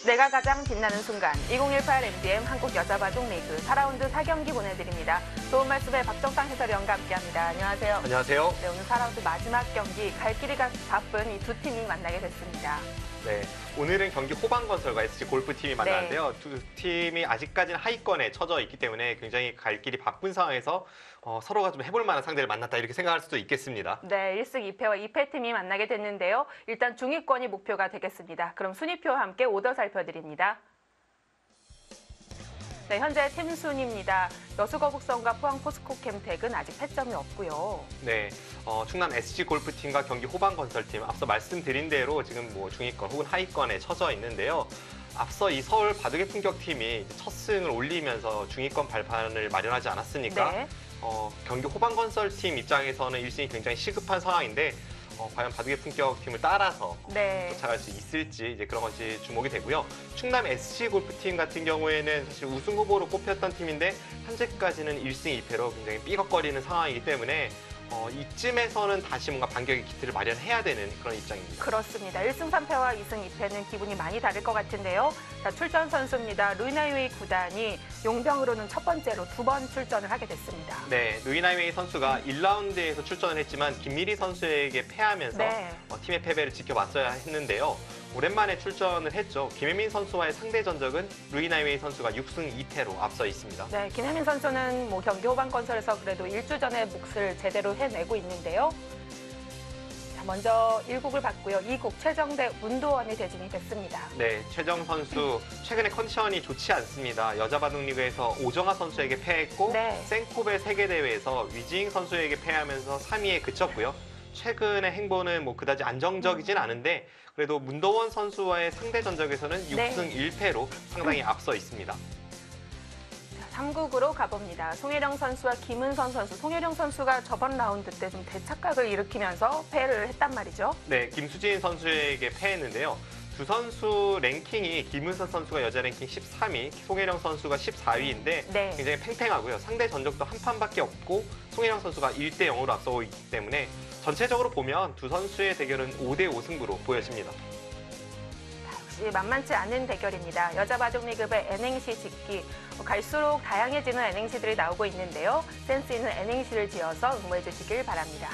내가 가장 빛나는 순간 2018 MDM 한국 여자바둑 리그 4라운드 4경기 보내드립니다. 좋은 말씀에 박정상 해설위원과 함께합니다. 안녕하세요. 안녕하세요. 네, 오늘 4라운드 마지막 경기 갈 길이가 바쁜 이 두 팀이 만나게 됐습니다. 네, 오늘은 경기 호반건설과 SC골프팀이 만나는데요. 두 팀이 아직까지는 하위권에 처져 있기 때문에 굉장히 갈 길이 바쁜 상황에서 서로가 좀 해볼 만한 상대를 만났다 이렇게 생각할 수도 있겠습니다. 네, 1승 2패와 2패 팀이 만나게 됐는데요. 일단 중위권이 목표가 되겠습니다. 그럼 순위표와 함께 오더 살펴드립니다. 네, 현재 팀 순입니다. 여수거북선과 포항포스코캠텍은 아직 패점이 없고요. 네, 충남 SC골프팀과 경기 호반건설팀 앞서 말씀드린 대로 지금 뭐 중위권 혹은 하위권에 처져 있는데요. 앞서 이 서울 바둑의 품격팀이 첫 승을 올리면서 중위권 발판을 마련하지 않았습니까? 네. 경기 호반건설팀 입장에서는 1승이 굉장히 시급한 상황인데 과연 바둑의 품격팀을 따라서 쫓아갈 수 있을지 이제 그런 것이 주목이 되고요. 충남 SC골프팀 같은 경우에는 사실 우승 후보로 꼽혔던 팀인데 현재까지는 1승 2패로 굉장히 삐걱거리는 상황이기 때문에 이쯤에서는 다시 뭔가 반격의 기틀을 마련해야 되는 그런 입장입니다. 그렇습니다. 1승 3패와 2승 2패는 기분이 많이 다를 것 같은데요. 자, 출전 선수입니다. 루이나이웨이 구단이 용병으로는 첫 번째로 2번 출전을 하게 됐습니다. 네, 루이나이웨이 선수가 1라운드에서 출전을 했지만 김미리 선수에게 패하면서 팀의 패배를 지켜봤어야 했는데요. 오랜만에 출전을 했죠. 김혜민 선수와의 상대 전적은 루이나이웨이 선수가 6승 2패로 앞서 있습니다. 네, 김혜민 선수는 경기 호반건설에서 그래도 1주 전에 몫을 제대로 해내고 있는데요. 자, 먼저 1국을 봤고요. 2국 최정대 문도원이 대진이 됐습니다. 네, 최정 선수 최근에 컨디션이 좋지 않습니다. 여자바둑리그에서 오정아 선수에게 패했고 생코베 세계대회에서 위지잉 선수에게 패하면서 3위에 그쳤고요. 최근의 행보는 그다지 안정적이진 않은데 그래도 문도원 선수와의 상대 전적에서는 6승 1패로 상당히 앞서 있습니다. 자, 3국으로 가봅니다. 송혜령 선수와 김은선 선수. 송혜령 선수가 저번 라운드 때 좀 대착각을 일으키면서 패를 했단 말이죠. 네, 김수진 선수에게 패했는데요. 두 선수 랭킹이 김은선 선수가 여자 랭킹 13위, 송혜령 선수가 14위인데 굉장히 팽팽하고요. 상대 전적도 한 판밖에 없고 송혜령 선수가 1대 0으로 앞서고 있기 때문에 전체적으로 보면 두 선수의 대결은 5대 5 승부로 보여집니다. 역시 만만치 않은 대결입니다. 여자 바둑리그의 N행시 짓기. 갈수록 다양해지는 N행시들이 나오고 있는데요. 센스 있는 N행시를 지어서 응모해 주시길 바랍니다.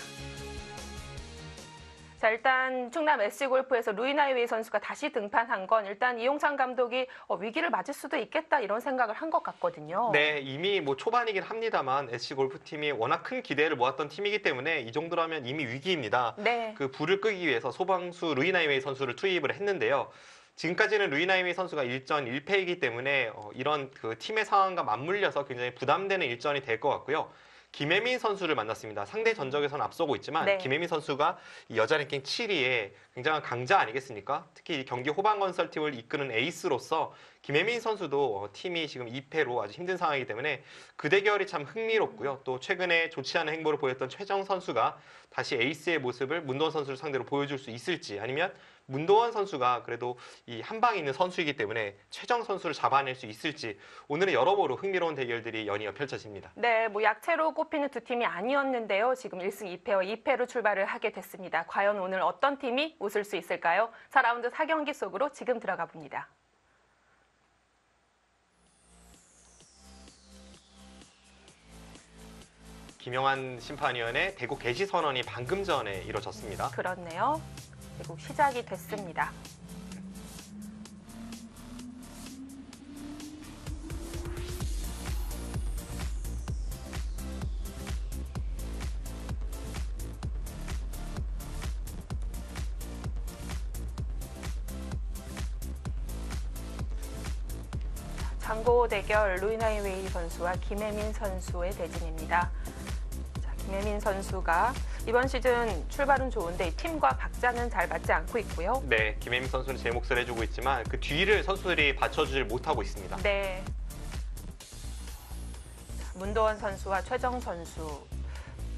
자, 일단 충남 SC골프에서 루이나이웨이 선수가 다시 등판한 건 일단 이용찬 감독이 위기를 맞을 수도 있겠다 이런 생각을 한 것 같거든요. 네, 이미 초반이긴 합니다만 SC골프팀이 워낙 큰 기대를 모았던 팀이기 때문에 이 정도라면 이미 위기입니다. 그 불을 끄기 위해서 소방수 루이나이웨이 선수를 투입을 했는데요. 지금까지는 루이나이웨이 선수가 1전 1패이기 때문에 이런 팀의 상황과 맞물려서 굉장히 부담되는 일전이 될 것 같고요. 김혜민 선수를 만났습니다. 상대 전적에서는 앞서고 있지만 김혜민 선수가 여자 랭킹 7위에 굉장한 강자 아니겠습니까? 특히 경기 호반건설팀을 이끄는 에이스로서 김혜민 선수도 팀이 지금 2패로 아주 힘든 상황이기 때문에 그 대결이 참 흥미롭고요. 또 최근에 좋지 않은 행보를 보였던 최정 선수가 다시 에이스의 모습을 문도원 선수를 상대로 보여줄 수 있을지 아니면 문도원 선수가 그래도 이 한방에 있는 선수이기 때문에 최정 선수를 잡아낼 수 있을지 오늘은 여러모로 흥미로운 대결들이 연이어 펼쳐집니다. 네, 약체로 꼽히는 두 팀이 아니었는데요. 지금 1승 2패와 2패로 출발을 하게 됐습니다. 과연 오늘 어떤 팀이 웃을 수 있을까요? 4라운드 4경기 속으로 지금 들어가 봅니다. 김영환 심판위원의 대국 개시 선언이 방금 전에 이뤄졌습니다. 그렇네요. 대국 시작이 됐습니다. 장고 대결 루이나이웨이 선수와 김혜민 선수의 대진입니다. 자, 김혜민 선수가 이번 시즌 출발은 좋은데 팀과 박자는 잘 맞지 않고 있고요. 네, 김혜민 선수는 제 몫을 해주고 있지만 그 뒤를 선수들이 받쳐주질 못하고 있습니다. 네. 문도원 선수와 최정 선수.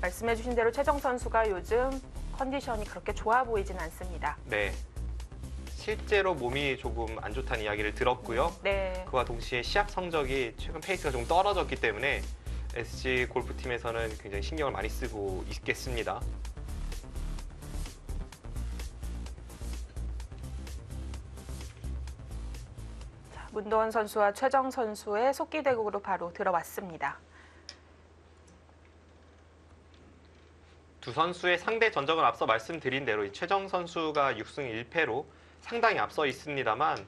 말씀해주신 대로 최정 선수가 요즘 컨디션이 그렇게 좋아 보이진 않습니다. 네. 실제로 몸이 조금 안 좋다는 이야기를 들었고요. 네. 그와 동시에 시합 성적이 최근 페이스가 좀 떨어졌기 때문에 SG 골프팀에서는 굉장히 신경을 많이 쓰고 있겠습니다. 문도원 선수와 최정 선수의 속기 대국으로 바로 들어왔습니다. 두 선수의 상대 전적은 앞서 말씀드린 대로 이 최정 선수가 6승 1패로 상당히 앞서 있습니다만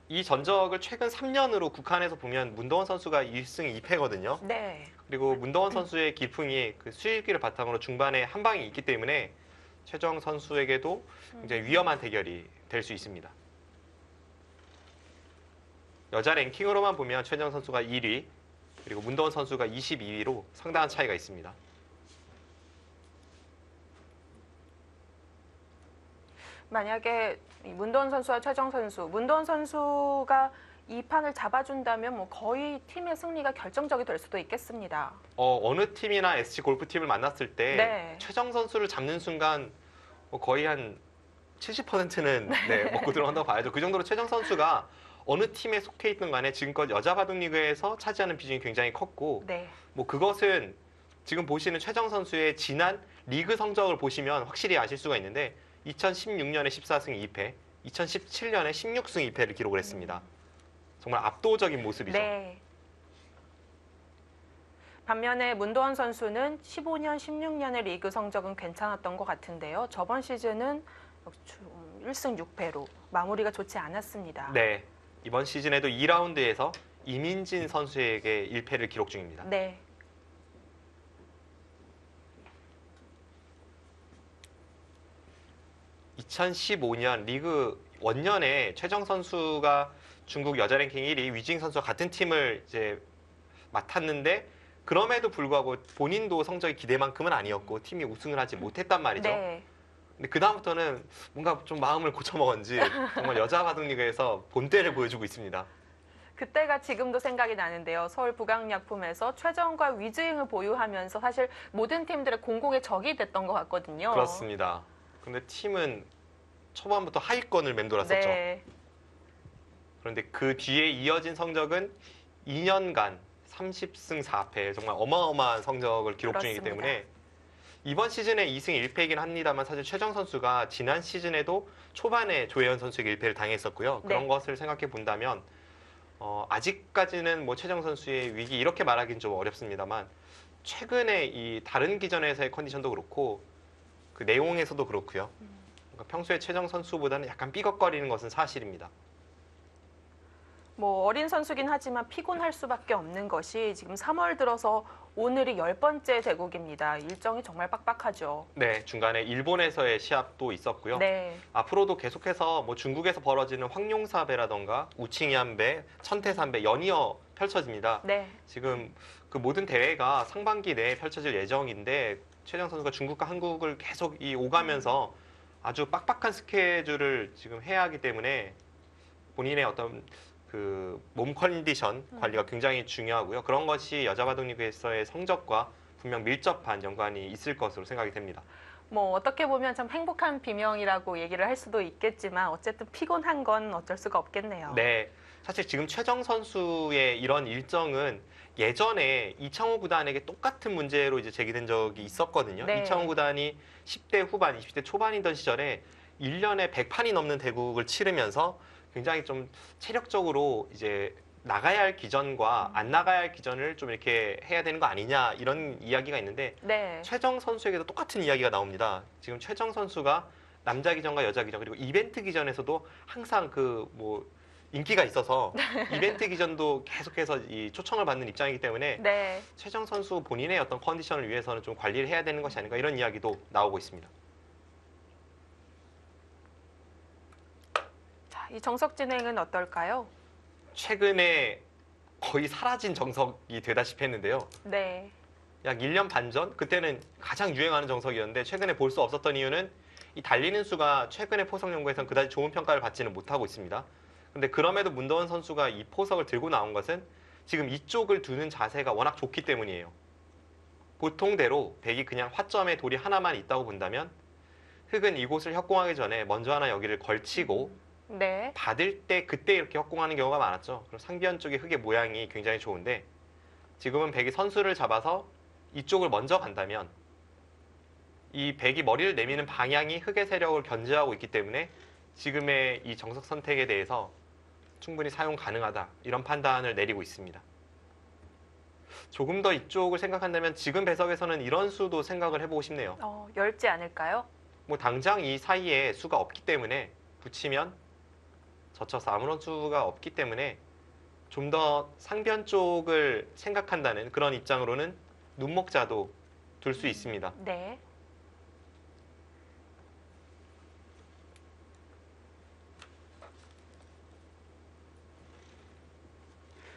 이 전적을 최근 3년으로 국한해서 보면 문도원 선수가 1승 2패거든요. 네. 그리고 문도원 선수의 기풍이 그 수일기를 바탕으로 중반에 한 방이 있기 때문에 최정 선수에게도 굉장히 위험한 대결이 될 수 있습니다. 여자 랭킹으로만 보면 최정 선수가 1위, 그리고 문도원 선수가 22위로 상당한 차이가 있습니다. 만약에 문도원 선수와 최정 선수, 문도원 선수가 이 판을 잡아준다면 뭐 거의 팀의 승리가 결정적이 될 수도 있겠습니다. 어느 팀이나 SC 골프팀을 만났을 때 네. 최정 선수를 잡는 순간 뭐 거의 한 70%는 먹고 들어간다고 봐야죠. 그 정도로 최정 선수가 어느 팀에 속해 있든 간에 지금껏 여자 바둑리그에서 차지하는 비중이 굉장히 컸고 네. 뭐 그것은 지금 보시는 최정 선수의 지난 리그 성적을 보시면 확실히 아실 수가 있는데 2016년에 14승 2패, 2017년에 16승 2패를 기록을 했습니다. 정말 압도적인 모습이죠. 네. 반면에 문도원 선수는 15년, 16년의 리그 성적은 괜찮았던 것 같은데요. 저번 시즌은 1승 6패로 마무리가 좋지 않았습니다. 네. 이번 시즌에도 2라운드에서 이민진 선수에게 1패를 기록 중입니다. 네. (2015년) 리그 원년에 최정 선수가 중국 여자 랭킹 1위 위징 선수와 같은 팀을 이제 맡았는데 그럼에도 불구하고 본인도 성적이 기대만큼은 아니었고 팀이 우승을 하지 못했단 말이죠. 네. 근데 그다음부터는 뭔가 좀 마음을 고쳐먹었는지 정말 여자 바둑리그에서 본때를 보여주고 있습니다. 그때가 지금도 생각이 나는데요. 서울 북악약품에서 최정과 위즈잉을 보유하면서 사실 모든 팀들의 공공의 적이 됐던 것 같거든요. 그렇습니다. 근데 팀은 초반부터 하위권을 맴돌았었죠. 네. 그런데 그 뒤에 이어진 성적은 2년간 30승 4패 정말 어마어마한 성적을 기록 중이기 그렇습니다. 때문에 이번 시즌에 2승 1패이긴 합니다만 사실 최정 선수가 지난 시즌에도 초반에 조혜연 선수에게 1패를 당했었고요. 그런 네. 것을 생각해 본다면 아직까지는 뭐 최정 선수의 위기 이렇게 말하기는 좀 어렵습니다만 최근에 이 다른 기전에서의 컨디션도 그렇고 그 내용에서도 그렇고요. 그러니까 평소에 최정 선수보다는 약간 삐걱거리는 것은 사실입니다. 뭐 어린 선수긴 하지만 피곤할 수밖에 없는 것이 지금 3월 들어서 오늘이 10번째 대국입니다. 일정이 정말 빡빡하죠. 네, 중간에 일본에서의 시합도 있었고요. 네. 앞으로도 계속해서 뭐 중국에서 벌어지는 황룡사배라던가 우칭얀배, 천태산배 연이어 펼쳐집니다. 네. 지금 그 모든 대회가 상반기 내에 펼쳐질 예정인데 최정 선수가 중국과 한국을 계속 오가면서 아주 빡빡한 스케줄을 지금 해야 하기 때문에 본인의 어떤 그 몸 컨디션 관리가 굉장히 중요하고요. 그런 것이 여자 바둑리그에서의 성적과 분명 밀접한 연관이 있을 것으로 생각이 됩니다. 뭐 어떻게 보면 참 행복한 비명이라고 얘기를 할 수도 있겠지만 어쨌든 피곤한 건 어쩔 수가 없겠네요. 네, 사실 지금 최정 선수의 이런 일정은 예전에 이창호 구단에게 똑같은 문제로 이제 제기된 적이 있었거든요. 네. 이창호 구단이 10대 후반, 20대 초반이던 시절에 1년에 100판이 넘는 대국을 치르면서 굉장히 좀 체력적으로 이제 나가야 할 기전과 안 나가야 할 기전을 좀 이렇게 해야 되는 거 아니냐 이런 이야기가 있는데 네. 최정 선수에게도 똑같은 이야기가 나옵니다. 지금 최정 선수가 남자 기전과 여자 기전 그리고 이벤트 기전에서도 항상 그 뭐 인기가 있어서 이벤트 기전도 계속해서 이 초청을 받는 입장이기 때문에 네. 최정 선수 본인의 어떤 컨디션을 위해서는 좀 관리를 해야 되는 것이 아닌가 이런 이야기도 나오고 있습니다. 자, 이 정석 진행은 어떨까요? 최근에 거의 사라진 정석이 되다시피 했는데요. 네. 약 1년 반 전 그때는 가장 유행하는 정석이었는데 최근에 볼 수 없었던 이유는 이 달리는 수가 최근의 포석 연구에서는 그다지 좋은 평가를 받지는 못하고 있습니다. 근데 그럼에도 문도원 선수가 이 포석을 들고 나온 것은 지금 이쪽을 두는 자세가 워낙 좋기 때문이에요. 보통대로 백이 그냥 화점에 돌이 하나만 있다고 본다면 흙은 이곳을 협공하기 전에 먼저 하나 여기를 걸치고 네. 받을 때 그때 이렇게 협공하는 경우가 많았죠. 그럼 상비현 쪽의 흙의 모양이 굉장히 좋은데 지금은 백이 선수를 잡아서 이쪽을 먼저 간다면 이 백이 머리를 내미는 방향이 흑의 세력을 견제하고 있기 때문에 지금의 이 정석 선택에 대해서 충분히 사용 가능하다, 이런 판단을 내리고 있습니다. 조금 더 이쪽을 생각한다면 지금 배석에서는 이런 수도 생각을 해보고 싶네요. 열지 않을까요? 뭐 당장 이 사이에 수가 없기 때문에, 붙이면 젖혀서 아무런 수가 없기 때문에 좀 더 상변 쪽을 생각한다는 그런 입장으로는 눈목자도 둘 수 있습니다. 네.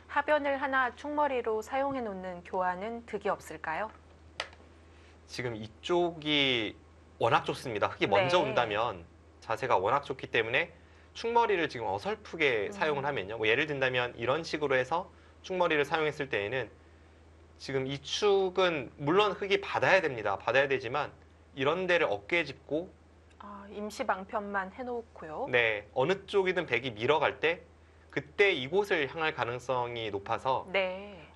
하변을 하나 충머리로 사용해 놓는 교환은 득이 없을까요? 지금 이쪽이 워낙 좋습니다. 흑이 먼저 온다면 자세가 워낙 좋기 때문에 충머리를 지금 어설프게 사용을 하면요. 뭐 예를 든다면 이런 식으로 해서 충머리를 사용했을 때에는 지금 이 축은 물론 흑이 받아야 됩니다. 받아야 되지만 이런 데를 어깨에 짚고 임시 방편만 해놓고요. 네, 어느 쪽이든 백이 밀어갈 때 그때 이곳을 향할 가능성이 높아서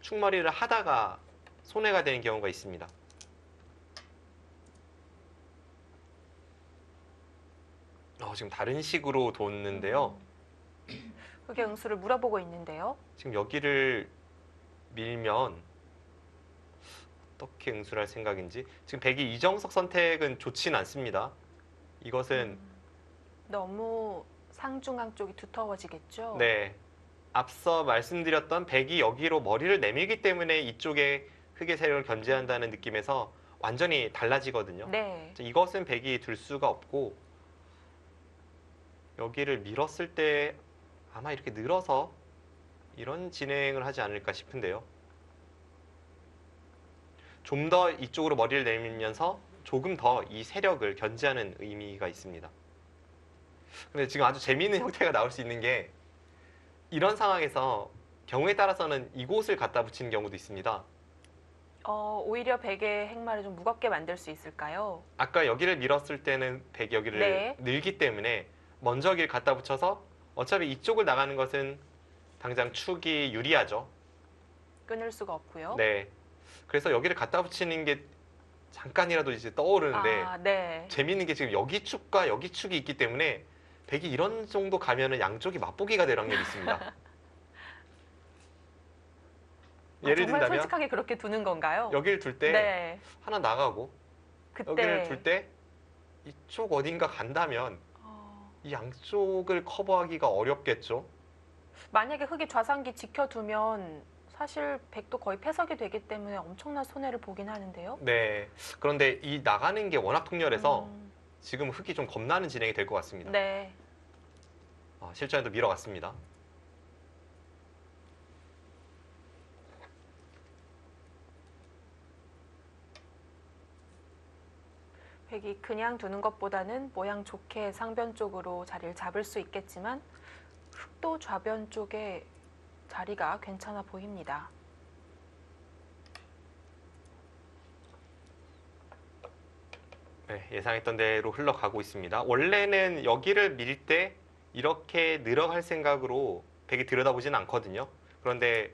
충머리를 하다가 손해가 되는 경우가 있습니다. 지금 다른 식으로 뒀는데요. 흑의 응수를 물어보고 있는데요. 지금 여기를 밀면 어떻게 응수를 할 생각인지. 지금 백이 이정석 선택은 좋진 않습니다. 이것은 너무 상중앙 쪽이 두터워지겠죠? 네. 앞서 말씀드렸던 백이 여기로 머리를 내밀기 때문에 이쪽에 흑의 세력을 견제한다는 느낌에서 완전히 달라지거든요. 네. 이것은 백이 들 수가 없고, 여기를 밀었을 때 아마 이렇게 늘어서 이런 진행을 하지 않을까 싶은데요. 좀 더 이쪽으로 머리를 내밀면서 조금 더 이 세력을 견제하는 의미가 있습니다. 근데 지금 아주 재미있는 형태가 나올 수 있는 게, 이런 상황에서 경우에 따라서는 이곳을 갖다 붙이는 경우도 있습니다. 오히려 백의 행마를 좀 무겁게 만들 수 있을까요? 아까 여기를 밀었을 때는 백이 여기를 늘기 때문에 먼저 여기를 갖다 붙여서 어차피 이쪽을 나가는 것은 당장 축이 유리하죠. 끊을 수가 없고요. 네. 그래서 여기를 갖다 붙이는 게 잠깐이라도 이제 떠오르는데 재미있는 게 지금 여기 축과 여기 축이 있기 때문에 백이 이런 정도 가면은 양쪽이 맛보기가 될 확률이 있습니다. 예를 정말 든다면 솔직하게 그렇게 두는 건가요? 여기를 둘 때 하나 나가고 여기를 둘 때 이쪽 어딘가 간다면 이 양쪽을 커버하기가 어렵겠죠. 만약에 흑이 좌상기 지켜두면 사실 백도 거의 패석이 되기 때문에 엄청난 손해를 보긴 하는데요. 네. 그런데 이 나가는 게 워낙 통렬해서 지금 흑이 좀 겁나는 진행이 될 것 같습니다. 네. 실전에도 밀어갔습니다. 백이 그냥 두는 것보다는 모양 좋게 상변 쪽으로 자리를 잡을 수 있겠지만 흑도 좌변 쪽에 자리가 괜찮아 보입니다. 네, 예상했던 대로 흘러가고 있습니다. 원래는 여기를 밀 때 이렇게 늘어갈 생각으로 백이 들여다보지는 않거든요. 그런데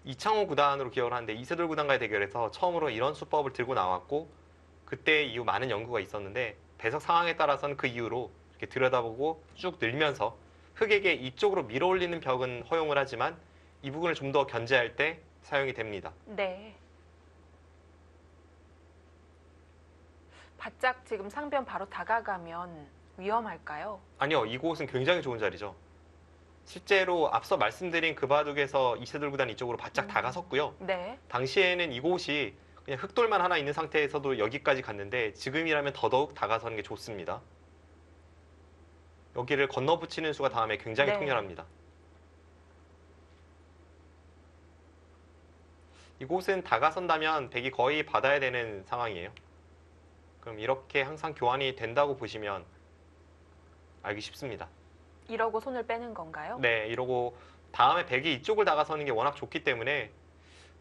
이창호 구단으로 기억을 하는데 이세돌 구단과의 대결에서 처음으로 이런 수법을 들고 나왔고, 그때 이후 많은 연구가 있었는데 배석 상황에 따라서는 그 이후로 이렇게 들여다보고 쭉 늘면서 흑에게 이쪽으로 밀어 올리는 벽은 허용을 하지만 이 부분을 좀 더 견제할 때 사용이 됩니다. 네. 바짝 지금 상변 바로 다가가면 위험할까요? 아니요, 이곳은 굉장히 좋은 자리죠. 실제로 앞서 말씀드린 그 바둑에서 이세돌 구단 이쪽으로 바짝 다가섰고요. 네. 당시에는 이곳이 그냥 흑돌만 하나 있는 상태에서도 여기까지 갔는데 지금이라면 더더욱 다가서는 게 좋습니다. 여기를 건너붙이는 수가 다음에 굉장히 통렬합니다. 이곳은 다가선다면 백이 거의 받아야 되는 상황이에요. 그럼 이렇게 항상 교환이 된다고 보시면 알기 쉽습니다. 이러고 손을 빼는 건가요? 네, 이러고 다음에 백이 이쪽을 다가서는 게 워낙 좋기 때문에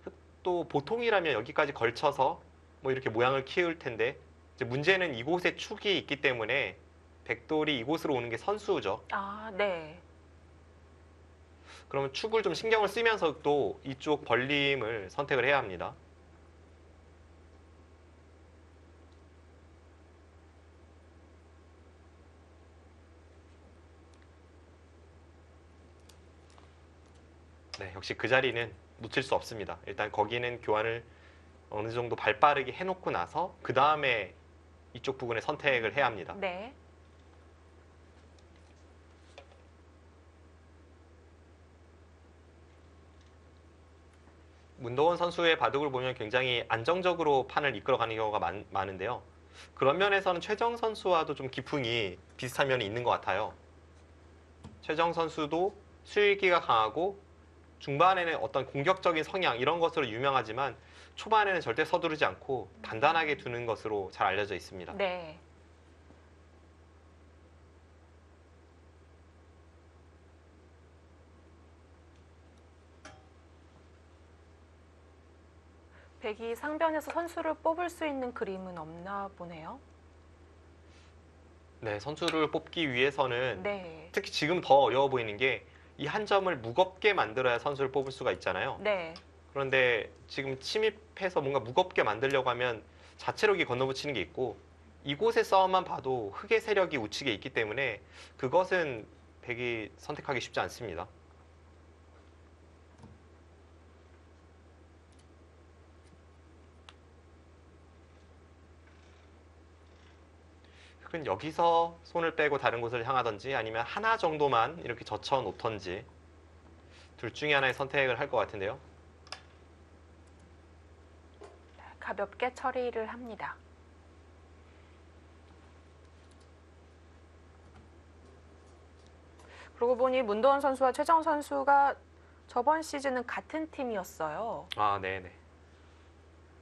흑도 보통이라면 여기까지 걸쳐서 뭐 이렇게 모양을 키울 텐데, 이제 문제는 이곳에 축이 있기 때문에 백돌이 이곳으로 오는 게 선수죠. 네. 그러면 축을 좀 신경을 쓰면서도 이쪽 벌림을 선택을 해야 합니다. 네, 역시 그 자리는 놓칠 수 없습니다. 일단 거기는 교환을 어느 정도 발빠르게 해놓고 나서 그 다음에 이쪽 부분에 선택을 해야 합니다. 네. 문도원 선수의 바둑을 보면 굉장히 안정적으로 판을 이끌어가는 경우가 많은데요. 그런 면에서는 최정 선수와도 좀 기풍이 비슷한 면이 있는 것 같아요. 최정 선수도 수일기가 강하고 중반에는 어떤 공격적인 성향 이런 것으로 유명하지만 초반에는 절대 서두르지 않고 단단하게 두는 것으로 잘 알려져 있습니다. 네. 백이 상변에서 선수를 뽑을 수 있는 그림은 없나 보네요. 네, 선수를 뽑기 위해서는 네. 특히 지금 더 어려워 보이는 게 이 한 점을 무겁게 만들어야 선수를 뽑을 수가 있잖아요. 네. 그런데 지금 침입해서 뭔가 무겁게 만들려고 하면 자체력이 건너붙이는 게 있고 이곳의 싸움만 봐도 흑의 세력이 우측에 있기 때문에 그것은 백이 선택하기 쉽지 않습니다. 흑은 여기서 손을 빼고 다른 곳을 향하든지 아니면 하나 정도만 이렇게 젖혀 놓던지 둘 중에 하나의 선택을 할 것 같은데요. 가볍게 처리를 합니다. 그러고 보니 문도원 선수와 최정 선수가 저번 시즌은 같은 팀이었어요. 아, 네네.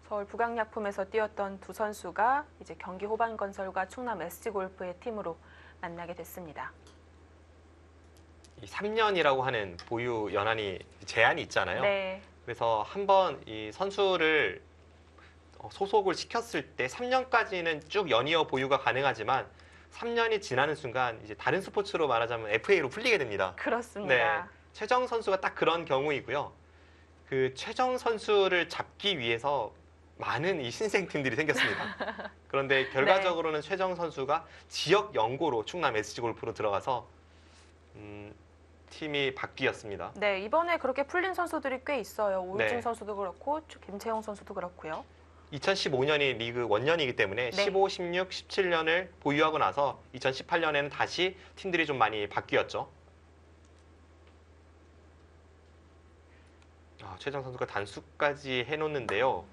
서울 북악약품에서 뛰었던 두 선수가 이제 경기 호반건설과 충남 SG골프의 팀으로 만나게 됐습니다. 이 3년이라고 하는 보유 연한이 제한이 있잖아요. 네. 그래서 한번 이 선수를 소속을 시켰을 때 3년까지는 쭉 연이어 보유가 가능하지만 3년이 지나는 순간 이제 다른 스포츠로 말하자면 FA로 풀리게 됩니다. 그렇습니다. 네, 최정 선수가 딱 그런 경우이고요. 그 최정 선수를 잡기 위해서 많은 이 신생팀들이 생겼습니다. 그런데 결과적으로는 최정 선수가 지역 연고로 충남 SG골프로 들어가서 팀이 바뀌었습니다. 네, 이번에 그렇게 풀린 선수들이 꽤 있어요. 오유진 네. 선수도 그렇고 김채용 선수도 그렇고요. 2015년이 리그 원년이기 때문에 네. 15, 16, 17년을 보유하고 나서 2018년에는 다시 팀들이 좀 많이 바뀌었죠. 최정 선수가 단수까지 해놓는데요.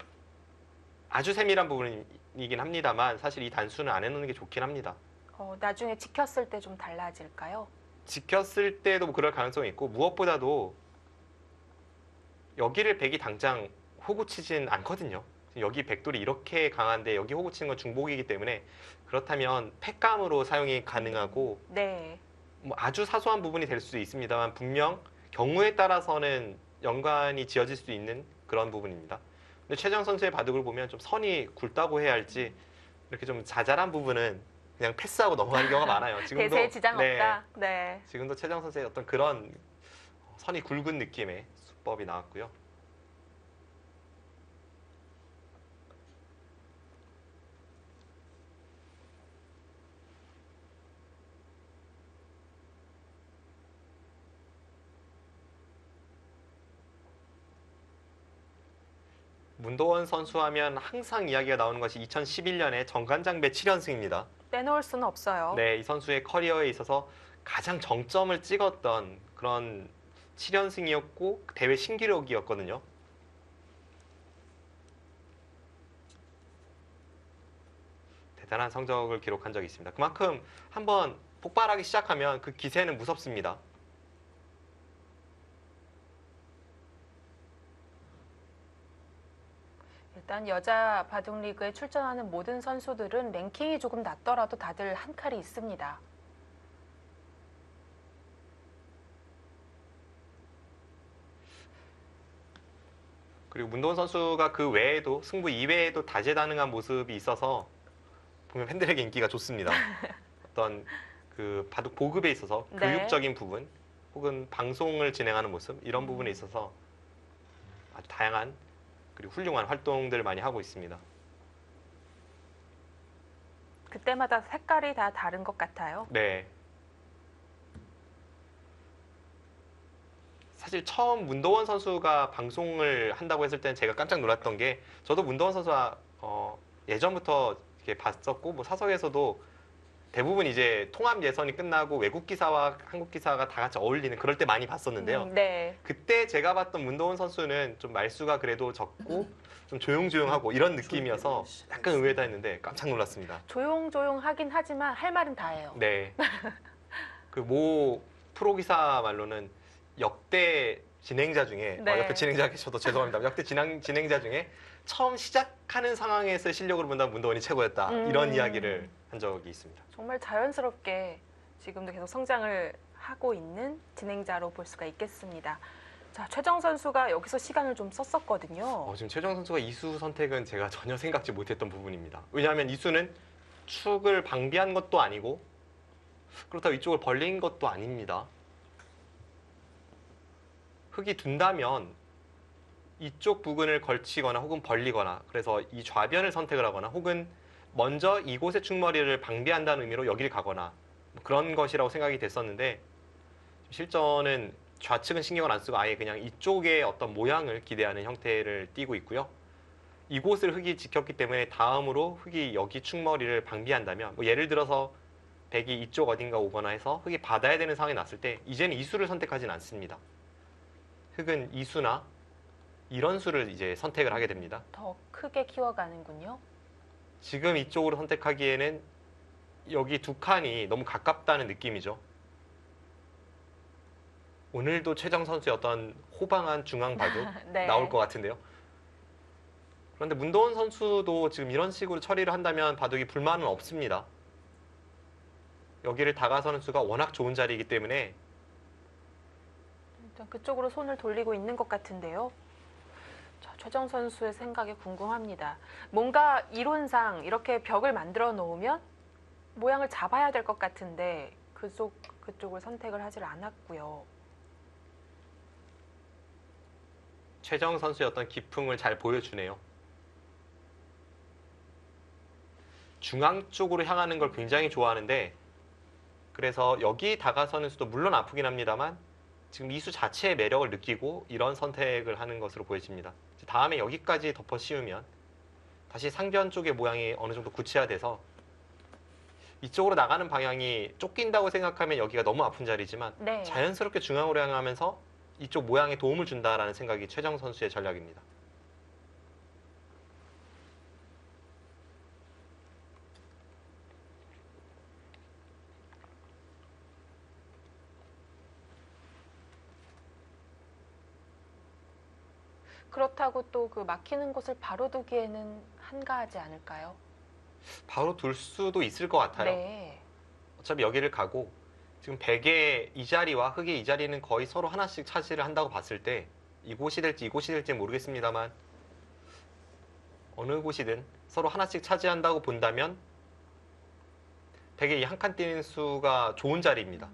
아주 세밀한 부분이긴 합니다만 사실 이 단수는 안 해놓는 게 좋긴 합니다. 나중에 지켰을 때 좀 달라질까요? 지켰을 때도 뭐 그럴 가능성이 있고 무엇보다도 여기를 백이 당장 호구치진 않거든요. 여기 백돌이 이렇게 강한데 여기 호구치는 건 중복이기 때문에 그렇다면 팩감으로 사용이 가능하고 네. 뭐 아주 사소한 부분이 될 수도 있습니다만 분명 경우에 따라서는 연관이 지어질 수 있는 그런 부분입니다. 근데 최정 선수의 바둑을 보면 좀 선이 굵다고 해야 할지 이렇게 좀 자잘한 부분은 그냥 패스하고 넘어가는 경우가 많아요. 지금도 대세에 지장 없다. 네. 지금도 최정 선수의 어떤 그런 선이 굵은 느낌의 수법이 나왔고요. 문도원 선수 하면 항상 이야기가 나오는 것이 2011년에 정관장배 7연승입니다. 빼놓을 수는 없어요. 네, 이 선수의 커리어에 있어서 가장 정점을 찍었던 그런 7연승이었고 대회 신기록이었거든요. 대단한 성적을 기록한 적이 있습니다. 그만큼 한번 폭발하기 시작하면 그 기세는 무섭습니다. 일단 여자 바둑리그에 출전하는 모든 선수들은 랭킹이 조금 낮더라도 다들 한 칼이 있습니다. 그리고 문도원 선수가 그 외에도 승부 이외에도 다재다능한 모습이 있어서 보면 팬들에게 인기가 좋습니다. 어떤 그 바둑 보급에 있어서 네. 교육적인 부분 혹은 방송을 진행하는 모습 이런 부분에 있어서 아주 다양한 그리고 훌륭한 활동들을 많이 하고 있습니다. 그때마다 색깔이 다 다른 것 같아요. 네. 사실 처음 문도원 선수가 방송을 한다고 했을 때는 제가 깜짝 놀랐던 게 저도 문도원 선수가 예전부터 이렇게 봤었고 뭐 사석에서도 대부분 이제 통합 예선이 끝나고 외국 기사와 한국 기사가 다 같이 어울리는 그럴 때 많이 봤었는데요. 네. 그때 제가 봤던 문도원 선수는 좀 말수가 그래도 적고 좀 조용조용하고 이런 느낌이어서 약간 의외다 했는데 깜짝 놀랐습니다. 조용조용하긴 하지만 할 말은 다 해요. 네. 그 모 프로 기사 말로는 역대 진행자 중에 네. 옆에 진행자 계셔도 죄송합니다. 역대 진행자 중에 처음 시작하는 상황에서 실력으로 본다면 문도원이 최고였다. 이런 이야기를 한 적이 있습니다. 정말 자연스럽게 지금도 계속 성장을 하고 있는 진행자로 볼 수가 있겠습니다. 자, 최정 선수가 여기서 시간을 좀 썼었거든요. 지금 최정 선수가 이수 선택은 제가 전혀 생각지 못했던 부분입니다. 왜냐하면 이수는 축을 방비한 것도 아니고 그렇다고 이쪽을 벌린 것도 아닙니다. 흙이 둔다면 이쪽 부근을 걸치거나 혹은 벌리거나 그래서 이 좌변을 선택을 하거나 혹은 먼저 이곳의 축머리를 방비한다는 의미로 여기를 가거나 그런 것이라고 생각이 됐었는데 실전은 좌측은 신경을 안 쓰고 아예 그냥 이쪽의 어떤 모양을 기대하는 형태를 띠고 있고요. 이곳을 흙이 지켰기 때문에 다음으로 흙이 여기 축머리를 방비한다면 뭐 예를 들어서 백이 이쪽 어딘가 오거나 해서 흙이 받아야 되는 상황이 났을 때 이제는 이 수를 선택하진 않습니다. 흙은 이 수나 이런 수를 이제 선택을 하게 됩니다. 더 크게 키워가는군요. 지금 이쪽으로 선택하기에는 여기 두 칸이 너무 가깝다는 느낌이죠. 오늘도 최정 선수의 어떤 호방한 중앙 바둑 네. 나올 것 같은데요. 그런데 문도원 선수도 지금 이런 식으로 처리를 한다면 바둑이 불만은 없습니다. 여기를 다가서는 수가 워낙 좋은 자리이기 때문에 일단 그쪽으로 손을 돌리고 있는 것 같은데요. 자, 최정 선수의 생각이 궁금합니다. 뭔가 이론상 이렇게 벽을 만들어 놓으면 모양을 잡아야 될 것 같은데 그쪽을 선택을 하질 않았고요. 최정 선수의 어떤 기풍을 잘 보여주네요. 중앙 쪽으로 향하는 걸 굉장히 좋아하는데 그래서 여기 다가서는 수도 물론 아프긴 합니다만 지금 이 수 자체의 매력을 느끼고 이런 선택을 하는 것으로 보여집니다. 다음에 여기까지 덮어 씌우면 다시 상변 쪽의 모양이 어느 정도 구체화돼서 이쪽으로 나가는 방향이 쫓긴다고 생각하면 여기가 너무 아픈 자리지만 네. 자연스럽게 중앙으로 향하면서 이쪽 모양에 도움을 준다라는 생각이 최정 선수의 전략입니다. 그렇다고 또 그 막히는 곳을 바로 두기에는 한가하지 않을까요? 바로 둘 수도 있을 것 같아요. 네. 어차피 여기를 가고 지금 백의 이 자리와 흙의 이 자리는 거의 서로 하나씩 차지를 한다고 봤을 때 이곳이 될지 모르겠습니다만 어느 곳이든 서로 하나씩 차지한다고 본다면 백의 이 한 칸 띄는 수가 좋은 자리입니다.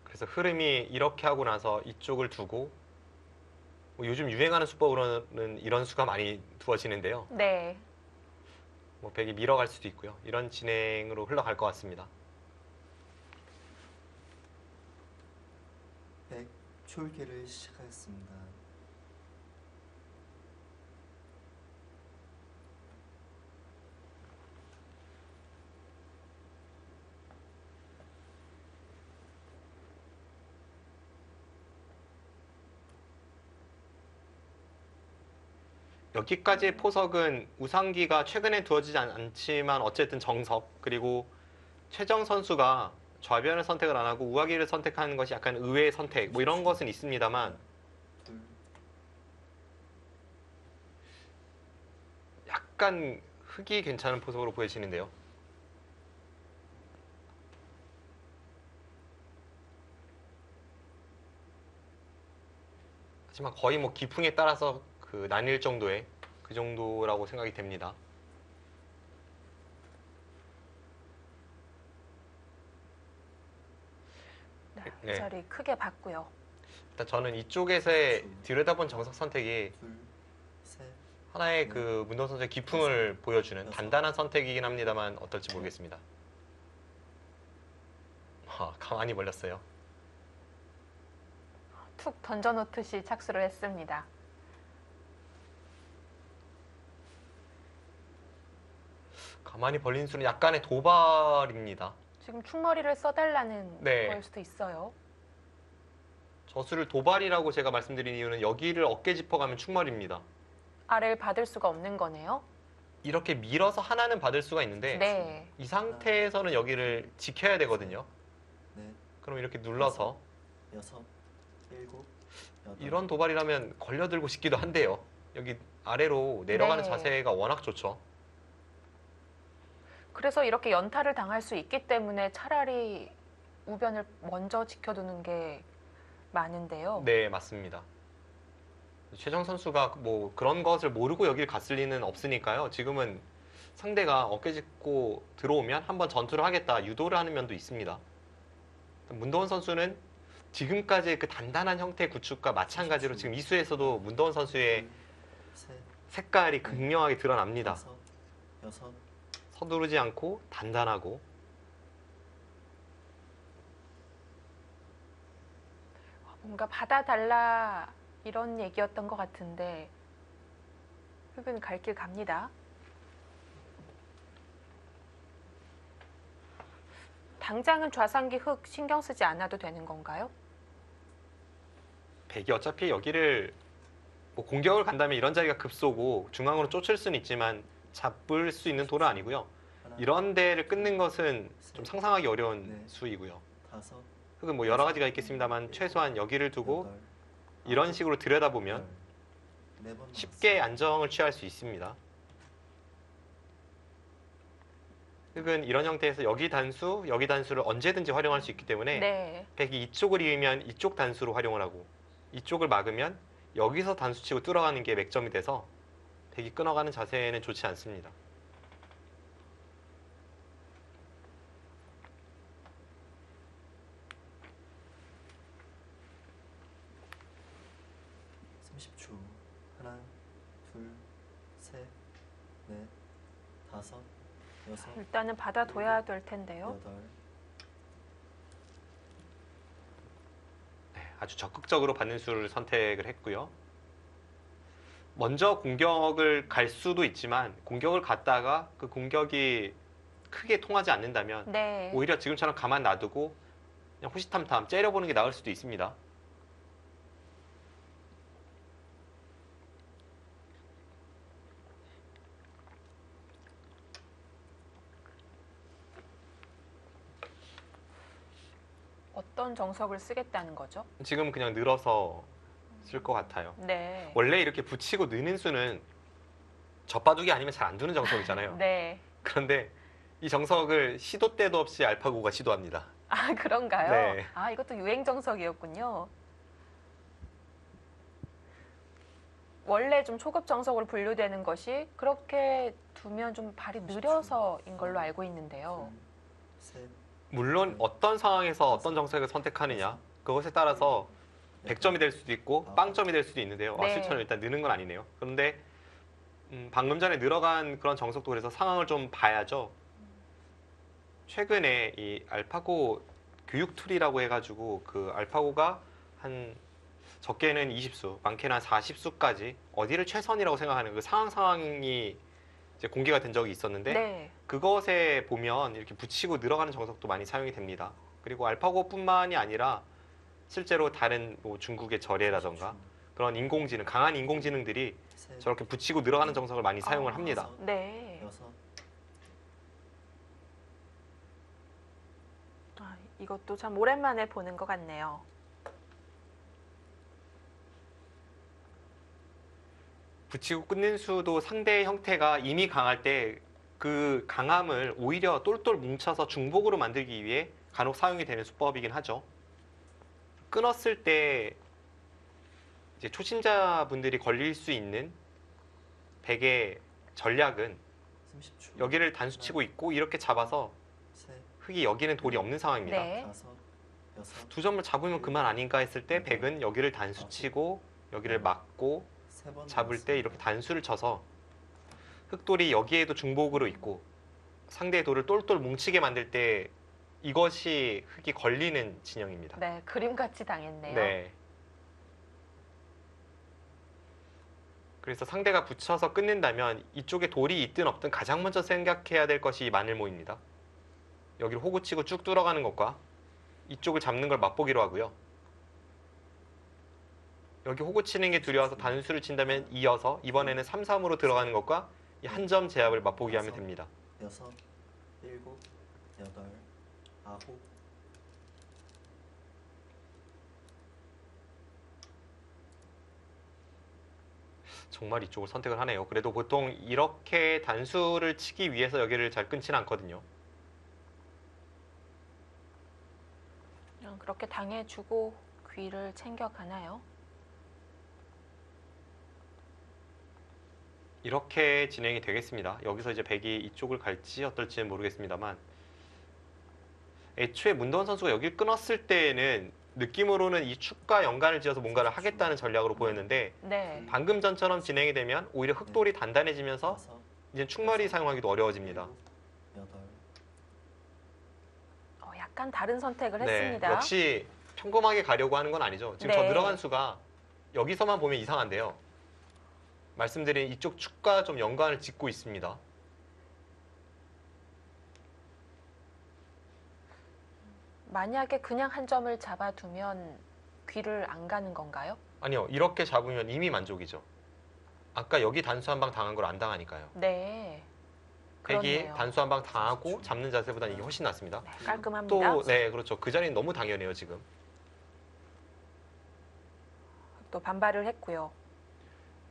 그래서 흐름이 이렇게 하고 나서 이쪽을 두고 뭐 요즘 유행하는 수법으로는 이런 수가 많이 두어지는데요. 네. 뭐 백이 밀어갈 수도 있고요. 이런 진행으로 흘러갈 것 같습니다. 백 출계를 시작하였습니다. 여기까지의 포석은 우상기가 최근에 두어지지 않지만 어쨌든 정석 그리고 최정 선수가 좌변을 선택을 안 하고 우하기를 선택하는 것이 약간 의외의 선택 뭐 이런 것은 있습니다만 약간 흙이 괜찮은 포석으로 보여지는데요. 하지만 거의 뭐 기풍에 따라서 그 나뉠 정도의 그 정도라고 생각이 됩니다. 네. 자리 크게 봤고요. 일단 저는 이쪽에서의 들여다본 정석 선택이 둘, 셋, 하나의 네. 그 문도원 선수의 기품을 보여주는 단단한 선택이긴 합니다만 어떨지 모르겠습니다. 가만히 벌렸어요. 툭 던져놓듯이 착수를 했습니다. 가만히 벌린 수는 약간의 도발입니다. 지금 충머리를 써달라는 네. 거일 수도 있어요. 저수를 도발이라고 제가 말씀드린 이유는 여기를 어깨 짚어가면 충머리입니다. 알을 받을 수가 없는 거네요. 이렇게 밀어서 하나는 받을 수가 있는데 네. 이 상태에서는 여기를 지켜야 되거든요. 넷, 그럼 이렇게 눌러서 여섯, 일곱, 여덟. 이런 도발이라면 걸려들고 싶기도 한데요. 여기 아래로 내려가는 네. 자세가 워낙 좋죠. 그래서 이렇게 연타를 당할 수 있기 때문에 차라리 우변을 먼저 지켜두는 게 많은데요. 네, 맞습니다. 최정 선수가 뭐 그런 것을 모르고 여길 갔을 리는 없으니까요. 지금은 상대가 어깨 짚고 들어오면 한번 전투를 하겠다 유도를 하는 면도 있습니다. 문도원 선수는 지금까지의 그 단단한 형태 구축과 마찬가지로 지금 이수에서도 문도원 선수의 셋, 색깔이 극명하게 드러납니다. 다섯, 여섯, 서두르지 않고 단단하고 뭔가 받아달라 이런 얘기였던 것 같은데 흙은 갈 길 갑니다. 당장은 좌상기 흙 신경 쓰지 않아도 되는 건가요? 백이 어차피 여기를 뭐 공격을 간다면 이런 자리가 급소고 중앙으로 쫓을 수는 있지만 잡을 수 있는 돌은 아니고요. 하나, 이런 데를 끊는 것은 좀 상상하기 어려운 네. 수이고요. 다섯, 흙은 뭐 여러 가지가 있겠습니다만 최소한 여기를 두고 여덟, 이런 식으로 들여다보면 열. 네 번 쉽게 안정을 취할 수 있습니다. 흙은 이런 형태에서 여기 단수를 언제든지 활용할 수 있기 때문에 네. 백이 이쪽을 이으면 이쪽 단수로 활용을 하고 이쪽을 막으면 여기서 단수 치고 뚫어가는 게 맥점이 돼서 백이 끊어가는 자세는 좋지 않습니다. 삼십 초. 하나, 둘, 셋, 넷, 다섯, 여섯, 일단은 받아둬야 될 텐데요. 여덟. 아주 적극적으로 받는 수를 선택을 했고요. 먼저 공격을 갈 수도 있지만 공격을 갔다가 그 공격이 크게 통하지 않는다면 네. 오히려 지금처럼 가만 놔두고 그냥 호시탐탐 째려보는 게 나을 수도 있습니다. 어떤 정석을 쓰겠다는 거죠? 지금 그냥 늘어서 쓸 것 같아요. 네. 원래 이렇게 붙이고 느는 수는 젖바둑이 아니면 잘 안 두는 정석이잖아요. 네. 그런데 이 정석을 시도 때도 없이 알파고가 시도합니다. 아, 그런가요? 네. 아, 이것도 유행 정석이었군요. 원래 좀 초급 정석으로 분류되는 것이 그렇게 두면 좀 발이 느려서인 걸로 알고 있는데요. 둘, 셋, 물론 어떤 상황에서 어떤 정석을 선택하느냐 그것에 따라서 100점이 될 수도 있고 빵점이 될 수도 있는데요. 네. 실천을 일단 느는 건 아니네요. 그런데 방금 전에 늘어간 그런 정석도 그래서 상황을 좀 봐야죠. 최근에 이 알파고 교육 툴이라고 해가지고 그 알파고가 한 적게는 20수, 많게는 한 40수까지 어디를 최선이라고 생각하는 그 상황이 이제 공개가 된 적이 있었는데 네. 그것에 보면 이렇게 붙이고 늘어가는 정석도 많이 사용이 됩니다. 그리고 알파고뿐만이 아니라 실제로 다른 뭐 중국의 절예라던가 그런 인공지능, 강한 인공지능들이 셋, 저렇게 붙이고 늘어가는 정석을 많이 사용을 합니다. 다섯, 네. 여섯, 아, 이것도 참 오랜만에 보는 것 같네요. 붙이고 끊는 수도 상대의 형태가 이미 강할 때 그 강함을 오히려 똘똘 뭉쳐서 중복으로 만들기 위해 간혹 사용이 되는 수법이긴 하죠. 끊었을 때 이제 초심자분들이 걸릴 수 있는 백의 전략은 30초. 여기를 단수 치고 있고 이렇게 잡아서 셋, 흙이 여기는 돌이 없는 상황입니다. 네. 다섯, 여섯, 두 점을 잡으면 그만 아닌가 했을 때 백은 여기를 단수 치고 여기를 막고 세 번 잡을 때 이렇게 남았습니다. 단수를 쳐서 흑돌이 여기에도 중복으로 있고 상대의 돌을 똘똘 뭉치게 만들 때 이것이 흑이 걸리는 진영입니다. 네, 그림같이 당했네요. 네. 그래서 상대가 붙여서 끝낸다면 이쪽에 돌이 있든 없든 가장 먼저 생각해야 될 것이 마늘모입니다. 여기를 호구 치고 쭉 뚫어가는 것과 이쪽을 잡는 걸 맛보기로 하고요. 여기 호구 치는 게 두려워서 단수를 친다면 이어서 이번에는 3, 3으로 들어가는 것과 이 한 점 제압을 맛보기 하면 됩니다. 여섯, 일곱, 여덟, 아홉, 정말 이쪽을 선택을 하네요. 그래도 보통 이렇게 단수를 치기 위해서 여기를 잘 끊지는 않거든요. 그냥 그렇게 당해주고 귀를 챙겨가나요? 이렇게 진행이 되겠습니다. 여기서 이제 백이 이쪽을 갈지 어떨지는 모르겠습니다만 애초에 문도원 선수가 여기를 끊었을 때에는 느낌으로는 이 축과 연관을 지어서 뭔가를 하겠다는 전략으로 보였는데 네. 방금 전처럼 진행이 되면 오히려 흑돌이 단단해지면서 다섯, 이제 축머리 사용하기도 어려워집니다. 일곱, 여덟, 약간 다른 선택을 네, 했습니다. 역시 평범하게 가려고 하는 건 아니죠. 지금 저 네. 들어간 수가 여기서만 보면 이상한데요. 말씀드린 이쪽 축과 좀 연관을 짓고 있습니다. 만약에 그냥 한 점을 잡아두면 귀를 안 가는 건가요? 아니요, 이렇게 잡으면 이미 만족이죠. 아까 여기 단수 한 방 당한 걸 안 당하니까요. 네. 백이 그렇네요. 단수 한 방 당하고 잡는 자세보다는 이게 훨씬 낫습니다. 네, 깔끔합니다. 또, 네, 그렇죠. 그 자리는 너무 당연해요, 지금. 또 반발을 했고요.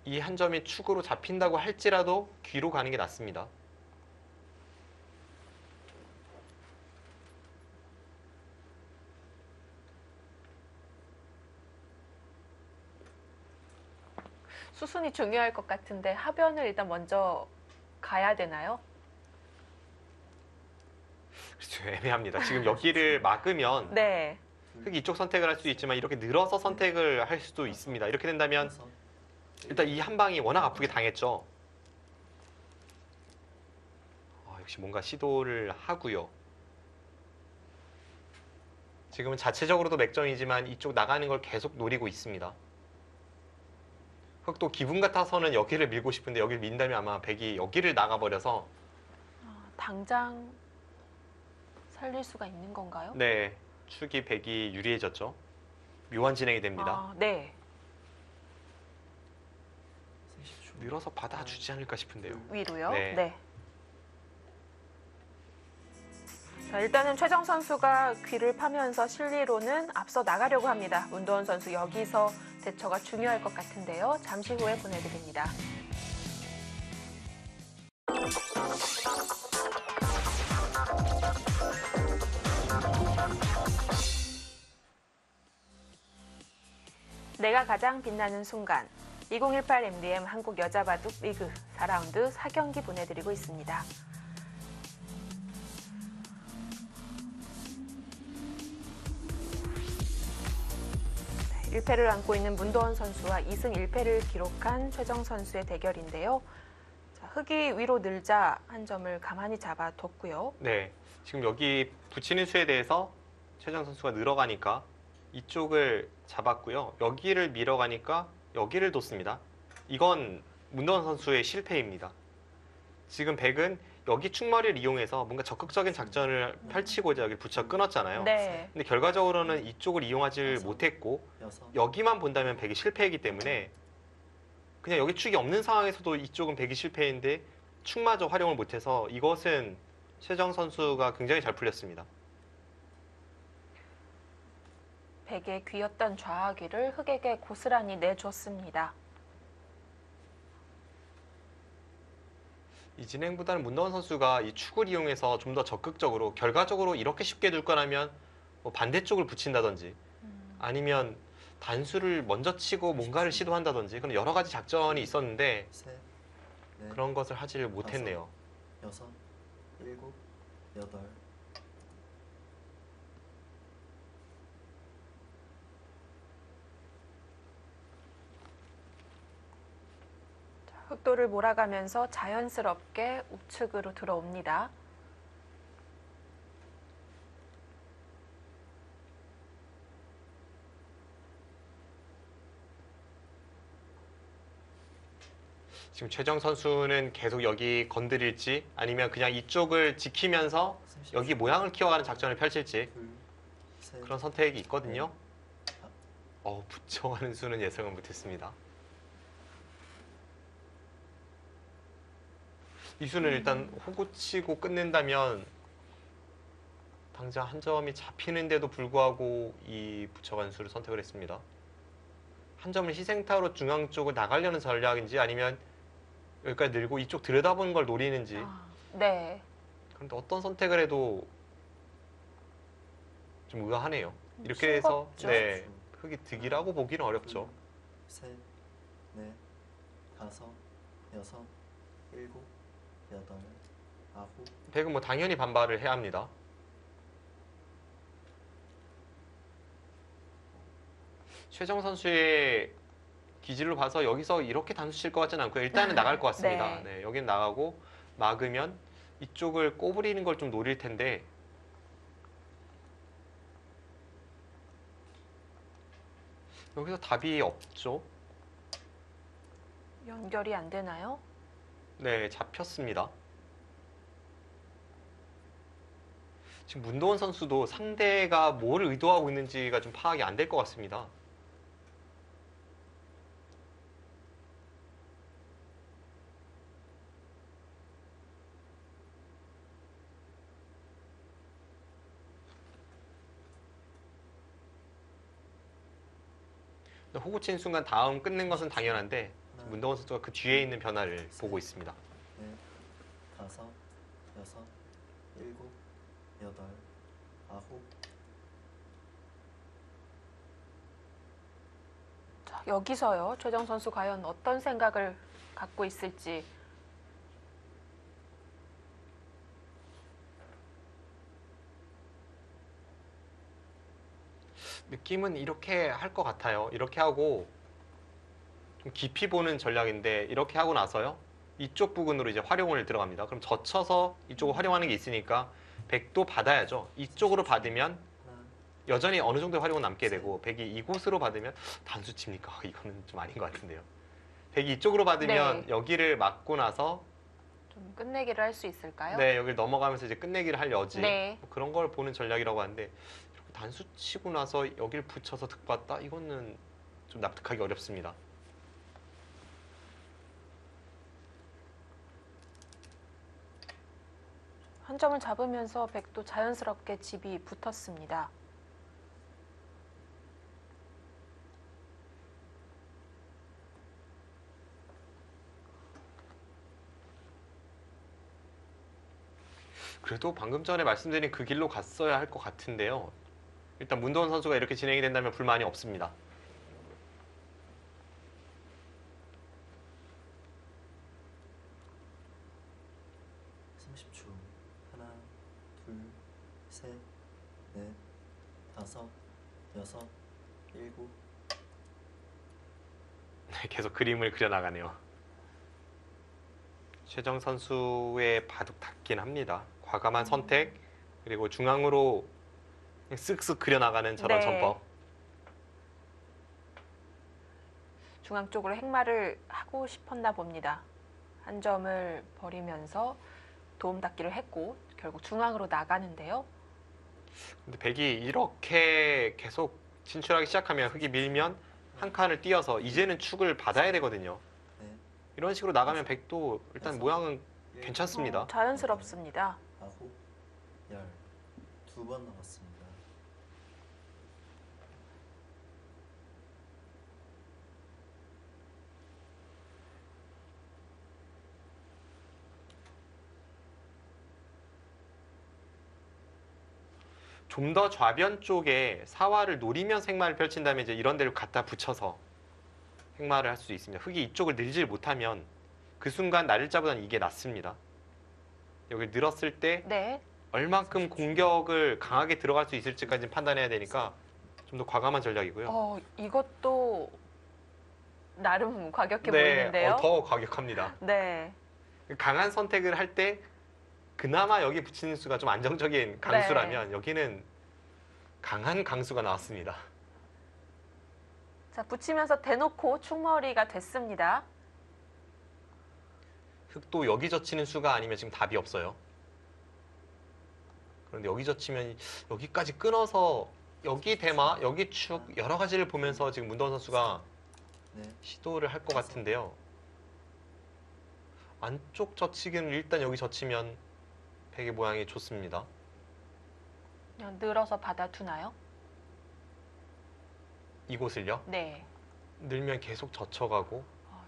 이 한 점이 축으로 잡힌다고 할지라도 귀로 가는 게 낫습니다. 수순이 중요할 것 같은데 하변을 일단 먼저 가야 되나요? 그렇죠. 애매합니다. 지금 여기를 막으면 네. 흑이 이쪽 선택을 할 수도 있지만 이렇게 늘어서 선택을 할 수도 있습니다. 이렇게 된다면 여섯, 일단 이 한 방이 워낙 아프게 당했죠. 역시 뭔가 시도를 하고요. 지금은 자체적으로도 맥점이지만 이쪽 나가는 걸 계속 노리고 있습니다. 흑도 기분 같아서는 여기를 밀고 싶은데 여기를 민다면 아마 백이 여기를 나가버려서 당장 살릴 수가 있는 건가요? 네, 축이 백이 유리해졌죠. 묘한 진행이 됩니다. 네. 30초. 늘어서 받아주지 않을까 싶은데요. 위로요? 네. 네. 자, 일단은 최정 선수가 귀를 파면서 실리로는 앞서 나가려고 합니다. 문도원 선수 여기서 대처가 중요할 것 같은데요. 잠시 후에 보내드립니다. 내가 가장 빛나는 순간 2018 MDM 한국 여자 바둑 리그 4라운드 4경기 보내드리고 있습니다. 1패를 안고 있는 문도원 선수와 2승 1패를 기록한 최정 선수의 대결인데요. 자, 흑이 위로 늘자 한 점을 가만히 잡아뒀고요. 네, 지금 여기 붙이는 수에 대해서 최정 선수가 늘어가니까 이쪽을 잡았고요. 여기를 밀어가니까 여기를 뒀습니다. 이건 문도원 선수의 실패입니다. 지금 백은 여기 축머리를 이용해서 뭔가 적극적인 작전을 펼치고자 여기 붙여 끊었잖아요. 네. 근데 결과적으로는 이쪽을 이용하지 못했고 여섯, 여기만 본다면 백이 실패이기 때문에 그냥 여기 축이 없는 상황에서도 이쪽은 백이 실패인데 축마저 활용을 못해서 이것은 최정 선수가 굉장히 잘 풀렸습니다. 백의 귀였던 좌하귀를 흑에게 고스란히 내줬습니다. 이 진행보다는 문도원 선수가 이 축을 이용해서 좀 더 적극적으로 결과적으로 이렇게 쉽게 둘 거라면 뭐 반대쪽을 붙인다든지 아니면 단수를 먼저 치고 뭔가를 시도한다든지 그런 여러 가지 작전이 있었는데 셋, 넷, 그런 것을 하지를 못했네요. 여섯, 일곱, 여덟, 흑도를 몰아가면서 자연스럽게 우측으로 들어옵니다. 지금 최정 선수는 계속 여기 건드릴지 아니면 그냥 이쪽을 지키면서 여기 모양을 키워가는 작전을 펼칠지 둘, 셋, 그런 선택이 있거든요. 붙여가는 수는 예상은 못했습니다. 이 수는 일단 호구 치고 끝낸다면 당장 한 점이 잡히는데도 불구하고 이 붙여가는 수를 선택을 했습니다. 한 점을 희생타로 중앙 쪽을 나가려는 전략인지 아니면 여기까지 늘고 이쪽 들여다보는 걸 노리는지. 네. 그런데 어떤 선택을 해도 좀 의아하네요. 이렇게 해서 싱겁죠. 네, 흙이 득이라고 보기는 어렵죠. 셋, 넷, 다섯, 여섯, 일곱, 여덟, 아홉. 백은 뭐 당연히 반발을 해야 합니다. 최정 선수의 기질로 봐서 여기서 이렇게 단수 칠 것 같지는 않고요. 일단은 나갈 것 같습니다. 네. 네, 여긴 나가고 막으면 이쪽을 꼬부리는 걸 좀 노릴 텐데 여기서 답이 없죠. 연결이 안 되나요? 네, 잡혔습니다. 지금 문도원 선수도 상대가 뭘 의도하고 있는지가 좀 파악이 안 될 것 같습니다. 호구 친 순간 다음 끊는 것은 당연한데 문도원 선수가 그 뒤에 있는 변화를 보고 있습니다. 넷, 다섯, 여섯, 일곱, 여덟, 아홉. 자, 여기서요. 최정 선수 과연 어떤 생각을 갖고 있을지. 느낌은 이렇게 할 것 같아요. 이렇게 하고 좀 깊이 보는 전략인데 이렇게 하고 나서요. 이쪽 부근으로 이제 활용을 들어갑니다. 그럼 젖혀서 이쪽을 활용하는 게 있으니까 백도 받아야죠. 이쪽으로 받으면 하나, 여전히 어느 정도의 활용은 남게 되고 백이 이곳으로 받으면 단수 칩니까? 이거는 좀 아닌 것 같은데요. 백이 이쪽으로 받으면 네. 여기를 맞고 나서 좀 끝내기를 할 수 있을까요? 네, 여기를 넘어가면서 이제 끝내기를 할 여지 네. 뭐 그런 걸 보는 전략이라고 하는데 이렇게 단수 치고 나서 여기를 붙여서 득봤다? 이거는 좀 납득하기 어렵습니다. 한 점을 잡으면서 백도 자연스럽게 집이 붙었습니다. 그래도 방금 전에 말씀드린 그 길로 갔어야 할 것 같은데요. 일단 문도원 선수가 이렇게 진행이 된다면 불만이 없습니다. 하나, 둘, 셋, 넷, 다섯, 여섯, 일곱. 네, 계속 그림을 그려나가네요. 최정 선수의 바둑 닿긴 합니다. 과감한 선택 그리고 중앙으로 쓱쓱 그려나가는 저런 네. 전법. 중앙 쪽으로 행마를 하고 싶었나 봅니다. 한 점을 버리면서 도움 닫기를 했고 결국 중앙으로 나가는데요. 근데 백이 이렇게 계속 진출하기 시작하면 흙이 밀면 한 칸을 띄어서 이제는 축을 받아야 되거든요. 넷, 이런 식으로 나가면 백도 일단 여섯, 모양은 일곱, 괜찮습니다. 자연스럽습니다. 아홉, 열. 두 번 남았습니다. 좀 더 좌변 쪽에 사화를 노리면 생마를 펼친다면 이제 이런 데를 갖다 붙여서 생마를 할 수 있습니다. 흙이 이쪽을 늘질 못하면 그 순간 날일자보다는 이게 낫습니다. 여기 늘었을 때 네. 얼만큼 공격을 강하게 들어갈 수 있을지까지 판단해야 되니까 좀 더 과감한 전략이고요. 이것도 나름 과격해 네, 보이는데요. 더 과격합니다. 네. 강한 선택을 할 때 그나마 여기 붙이는 수가 좀 안정적인 강수라면 네. 여기는 강한 강수가 나왔습니다. 자, 붙이면서 대놓고 충머리가 됐습니다. 흙도 여기 젖히는 수가 아니면 지금 답이 없어요. 그런데 여기 젖히면 여기까지 끊어서 여기 대마, 여기 축 여러 가지를 보면서 지금 문도원 선수가 네. 시도를 할 것 같은데요. 안쪽 젖히기는 일단 여기 젖히면 백의 모양이 좋습니다. 그냥 늘어서 받아두나요? 이곳을요. 네. 늘면 계속 젖혀가고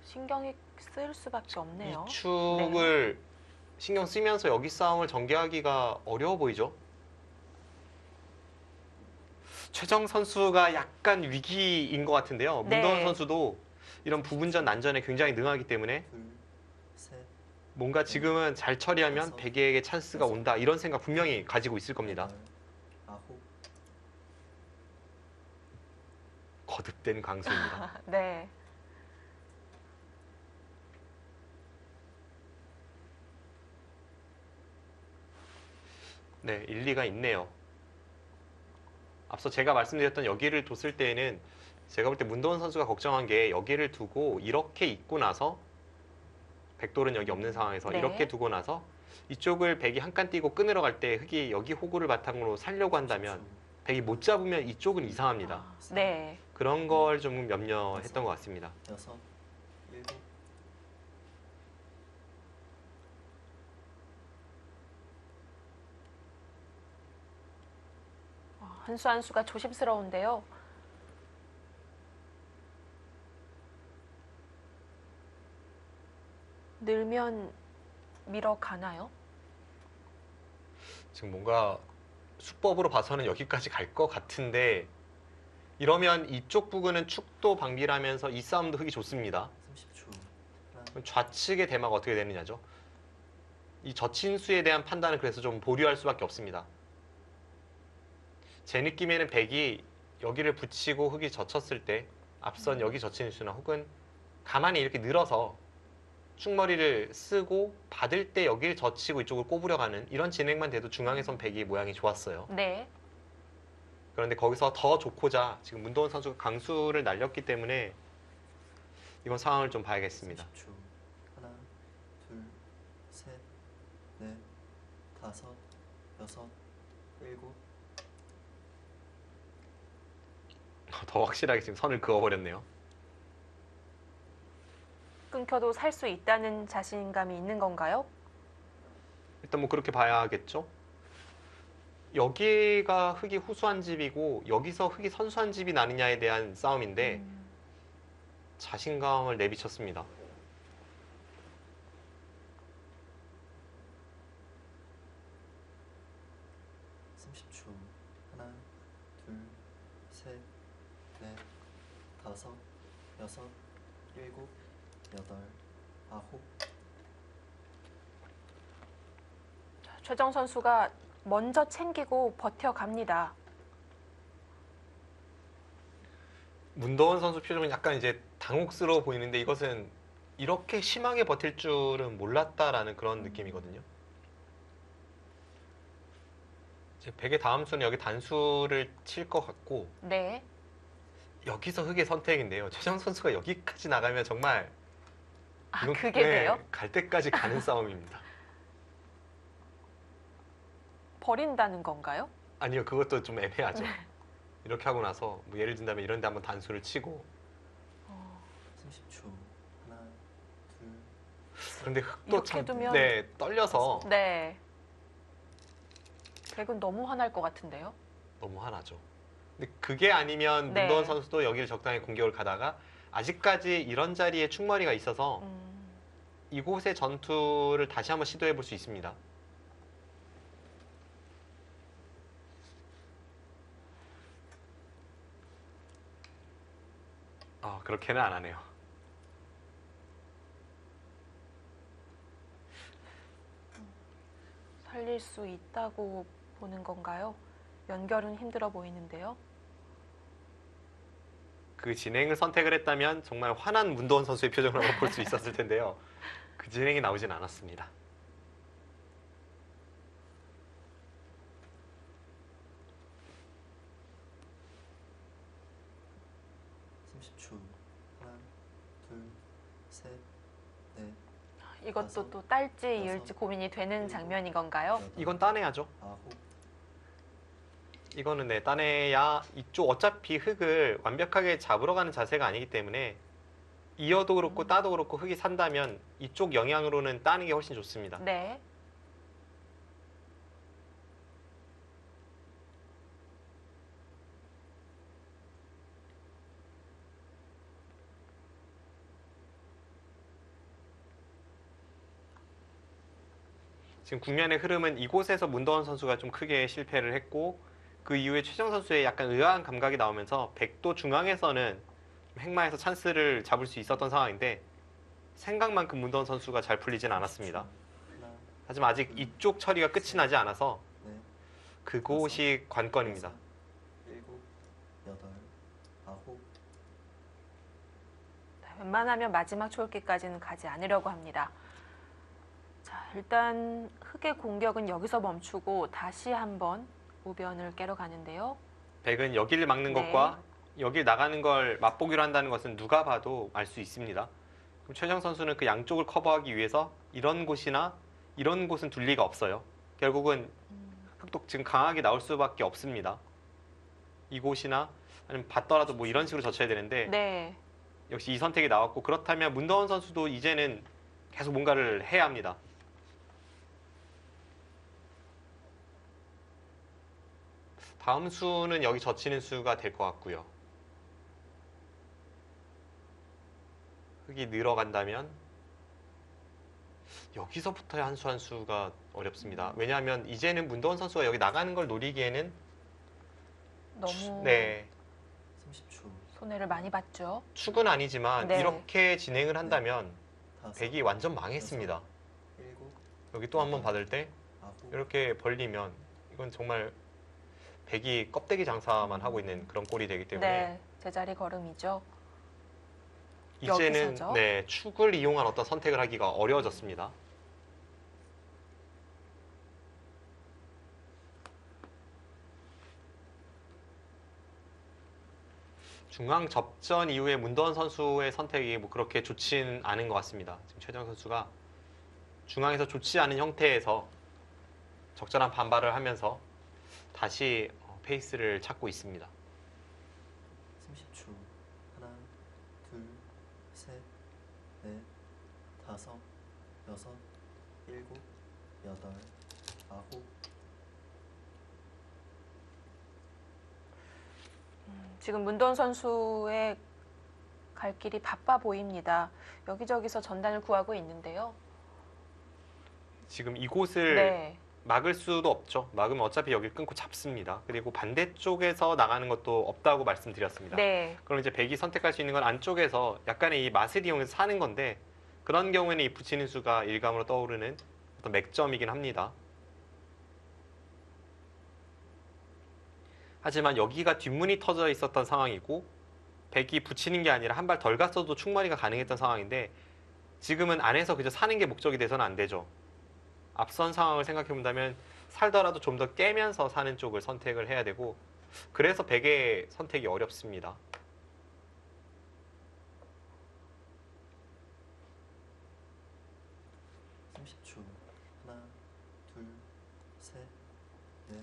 신경이 쓸 수밖에 없네요. 이 축을 신경 쓰면서 여기 싸움을 전개하기가 어려워 보이죠? 최정 선수가 약간 위기인 것 같은데요. 네. 문도원 선수도 이런 부분전 난전에 굉장히 능하기 때문에 둘, 셋, 뭔가 지금은 잘 처리하면 백예에게 찬스가 온다 이런 생각 분명히 가지고 있을 겁니다. 여덟, 아홉. 거듭된 강수입니다. 네. 네, 일리가 있네요. 앞서 제가 말씀드렸던 여기를 뒀을 때에는 제가 볼 때 문도원 선수가 걱정한 게 여기를 두고 이렇게 있고 나서 백돌은 여기 없는 상황에서 네. 이렇게 두고 나서 이쪽을 백이 한 칸 띄고 끊으러 갈 때 흙이 여기 호구를 바탕으로 살려고 한다면 백이 못 잡으면 이쪽은 이상합니다. 네. 그런 걸 좀 염려했던 것 같습니다. 여섯, 일곱. 한 수 한 수가 조심스러운데요. 늘면 밀어가나요? 지금 뭔가 수법으로 봐서는 여기까지 갈 것 같은데 이러면 이쪽 부근은 축도 방비라면서 이 싸움도 흙이 좋습니다. 30초. 하나, 그럼 좌측의 대마가 어떻게 되느냐죠. 이 젖힌수에 대한 판단은 그래서 좀 보류할 수밖에 없습니다. 제 느낌에는 백이 여기를 붙이고 흙이 젖혔을 때 앞선 여기 젖힌 수나 혹은 가만히 이렇게 늘어서 축머리를 쓰고 받을 때 여기를 젖히고 이쪽을 꼬부려가는 이런 진행만 돼도 중앙에선 백이 모양이 좋았어요. 네. 그런데 거기서 더 좋고자 지금 문도원 선수가 강수를 날렸기 때문에 이건 상황을 좀 봐야겠습니다. 30초. 하나, 둘, 셋, 넷, 다섯, 여섯, 일곱. 더 확실하게 지금 선을 그어버렸네요. 끊겨도 살 수 있다는 자신감이 있는 건가요? 일단 뭐 그렇게 봐야겠죠. 여기가 흙이 후수한 집이고 여기서 흙이 선수한 집이 나느냐에 대한 싸움인데 자신감을 내비쳤습니다. 삼십 초. 하나, 둘, 셋, 넷, 다섯, 여섯, 일곱, 여덟, 아홉. 최정 선수가 먼저 챙기고 버텨갑니다. 문도원 선수 표정은 약간 이제 당혹스러워 보이는데 이것은 이렇게 심하게 버틸 줄은 몰랐다라는 그런 느낌이거든요. 이제 백의 다음 수는 여기 단수를 칠 것 같고 네. 여기서 흙의 선택인데요. 최정 선수가 여기까지 나가면 정말 아, 이건 그게 돼요? 갈 때까지 가는 싸움입니다. 버린다는 건가요? 아니요, 그것도 좀 애매하죠. 이렇게 하고 나서 뭐 예를 든다면 이런 데 한번 단수를 치고 30초. 하나, 둘, 그런데 흙도 이렇게 참 두면- 네, 떨려서 네. 백은 너무 화날 것 같은데요? 너무 화나죠. 근데 그게 아니면 네. 문도원 선수도 여기를 적당히 공격을 가다가 아직까지 이런 자리에 충머리가 있어서 이곳의 전투를 다시 한번 시도해 볼 수 있습니다. 그렇게는 안 하네요. 살릴 수 있다고 보는 건가요? 연결은 힘들어 보이는데요. 그 진행을 선택을 했다면 정말 화난 문도원 선수의 표정을 한번 볼 수 있었을 텐데요. 그 진행이 나오진 않았습니다. 이것도 또 딸지 이을지 고민이 되는 장면인 건가요? 이건 따내야죠. 이거는 네, 따내야 이쪽 어차피 흙을 완벽하게 잡으러 가는 자세가 아니기 때문에 이어도 그렇고 따도 그렇고 흙이 산다면 이쪽 영향으로는 따는 게 훨씬 좋습니다. 네. 지금 국면의 흐름은 이곳에서 문도원 선수가 좀 크게 실패를 했고 그 이후에 최정 선수의 약간 의아한 감각이 나오면서 백도 중앙에서는 행마에서 찬스를 잡을 수 있었던 상황인데 생각만큼 문도원 선수가 잘 풀리진 않았습니다. 하지만 아직 이쪽 처리가 끝이 나지 않아서 그곳이 관건입니다. 웬만하면 마지막 초읽기까지는 가지 않으려고 합니다. 자, 일단 흑의 공격은 여기서 멈추고 다시 한번 우변을 깨러 가는데요. 백은 여기를 막는 것과 여길 나가는 걸 맛보기로 한다는 것은 누가 봐도 알 수 있습니다. 그럼 최정 선수는 그 양쪽을 커버하기 위해서 이런 곳이나 이런 곳은 둘 리가 없어요. 결국은 흑도 지금 강하게 나올 수밖에 없습니다. 이곳이나 아니면 받더라도 뭐 이런 식으로 젖혀야 되는데 역시 이 선택이 나왔고 그렇다면 문도원 선수도 이제는 계속 뭔가를 해야 합니다. 다음 수는 여기 젖히는 수가 될 것 같고요. 흙이 늘어간다면 여기서부터의 한 수 한 수가 어렵습니다. 왜냐하면 이제는 문도원 선수가 여기 나가는 걸 노리기에는 너무 30초. 손해를 많이 봤죠. 축은 아니지만 이렇게 진행을 한다면 백이 완전 망했습니다. 여기 또 한 번 받을 때 이렇게 벌리면 이건 정말 백이 껍데기 장사만 하고 있는 그런 꼴이 되기 때문에 제자리 걸음이죠. 이제는 여기서죠? 축을 이용한 어떤 선택을 하기가 어려워졌습니다. 중앙 접전 이후에 문도원 선수의 선택이 뭐 그렇게 좋진 않은 것 같습니다. 지금 최정 선수가 중앙에서 좋지 않은 형태에서 적절한 반발을 하면서 다시 페이스를 찾고 있습니다. 30초. 하나, 둘, 셋, 넷, 다섯, 여섯, 일곱, 여덟, 아홉. 지금 문도원 선수의 갈 길이 바빠 보입니다. 여기저기서 전단을 구하고 있는데요. 지금 이곳을 막을 수도 없죠. 막으면 어차피 여기를 끊고 잡습니다. 그리고 반대쪽에서 나가는 것도 없다고 말씀드렸습니다. 그럼 이제 백이 선택할 수 있는 건 안쪽에서 약간의 이 맛을 이용해서 사는 건데 그런 경우에는 이 붙이는 수가 일감으로 떠오르는 어떤 맥점이긴 합니다. 하지만 여기가 뒷문이 터져 있었던 상황이고 백이 붙이는 게 아니라 한 발 덜 갔어도 충머리가 가능했던 상황인데 지금은 안에서 그저 사는 게 목적이 돼서는 안 되죠. 앞선 상황을 생각해 본다면 살더라도 좀 더 깨면서 사는 쪽을 선택을 해야 되고 그래서 백의 선택이 어렵습니다. 하나, 둘, 셋, 넷,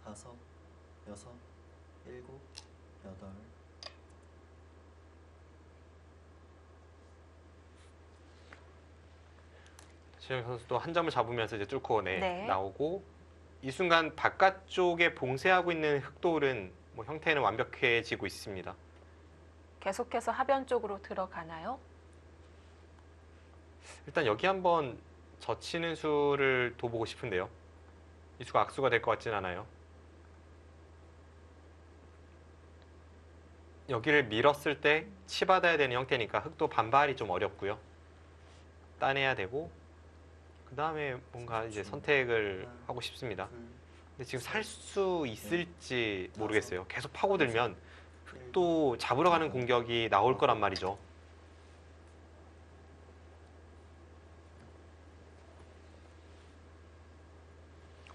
다섯, 여섯, 일곱, 여덟. 최정 선수도 한 점을 잡으면서 이제 뚫고 나오고 이 순간 바깥쪽에 봉쇄하고 있는 흑돌은 뭐 형태는 완벽해지고 있습니다. 계속해서 하변 쪽으로 들어가나요? 일단 여기 한번 젖히는 수를 둬보고 싶은데요. 이 수가 악수가 될 것 같진 않아요. 여기를 밀었을 때 치받아야 되는 형태니까 흑도 반발이 좀 어렵고요. 따내야 되고 그 다음에 뭔가 이제 선택을 하고 싶습니다. 근데 지금 살 수 있을지 모르겠어요. 계속 파고들면 또 잡으러 가는 공격이 나올 거란 말이죠.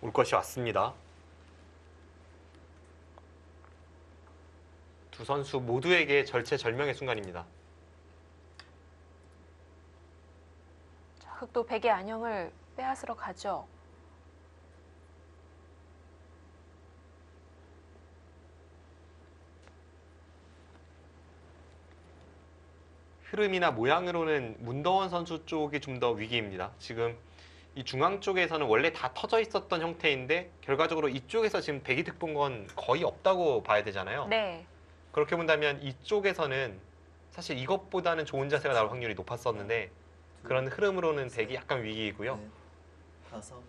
올 것이 왔습니다. 두 선수 모두에게 절체절명의 순간입니다. 자, 흑도 백의 안형을 빼앗으러 가죠. 흐름이나 모양으로는 문더원 선수 쪽이 좀 더 위기입니다. 지금 이 중앙 쪽에서는 원래 다 터져 있었던 형태인데 결과적으로 이쪽에서 지금 대기 득본건 거의 없다고 봐야 되잖아요. 네. 그렇게 본다면 이쪽에서는 사실 이것보다는 좋은 자세가 나올 확률이 높았었는데 그런 흐름으로는 덱이 약간 위기이고요.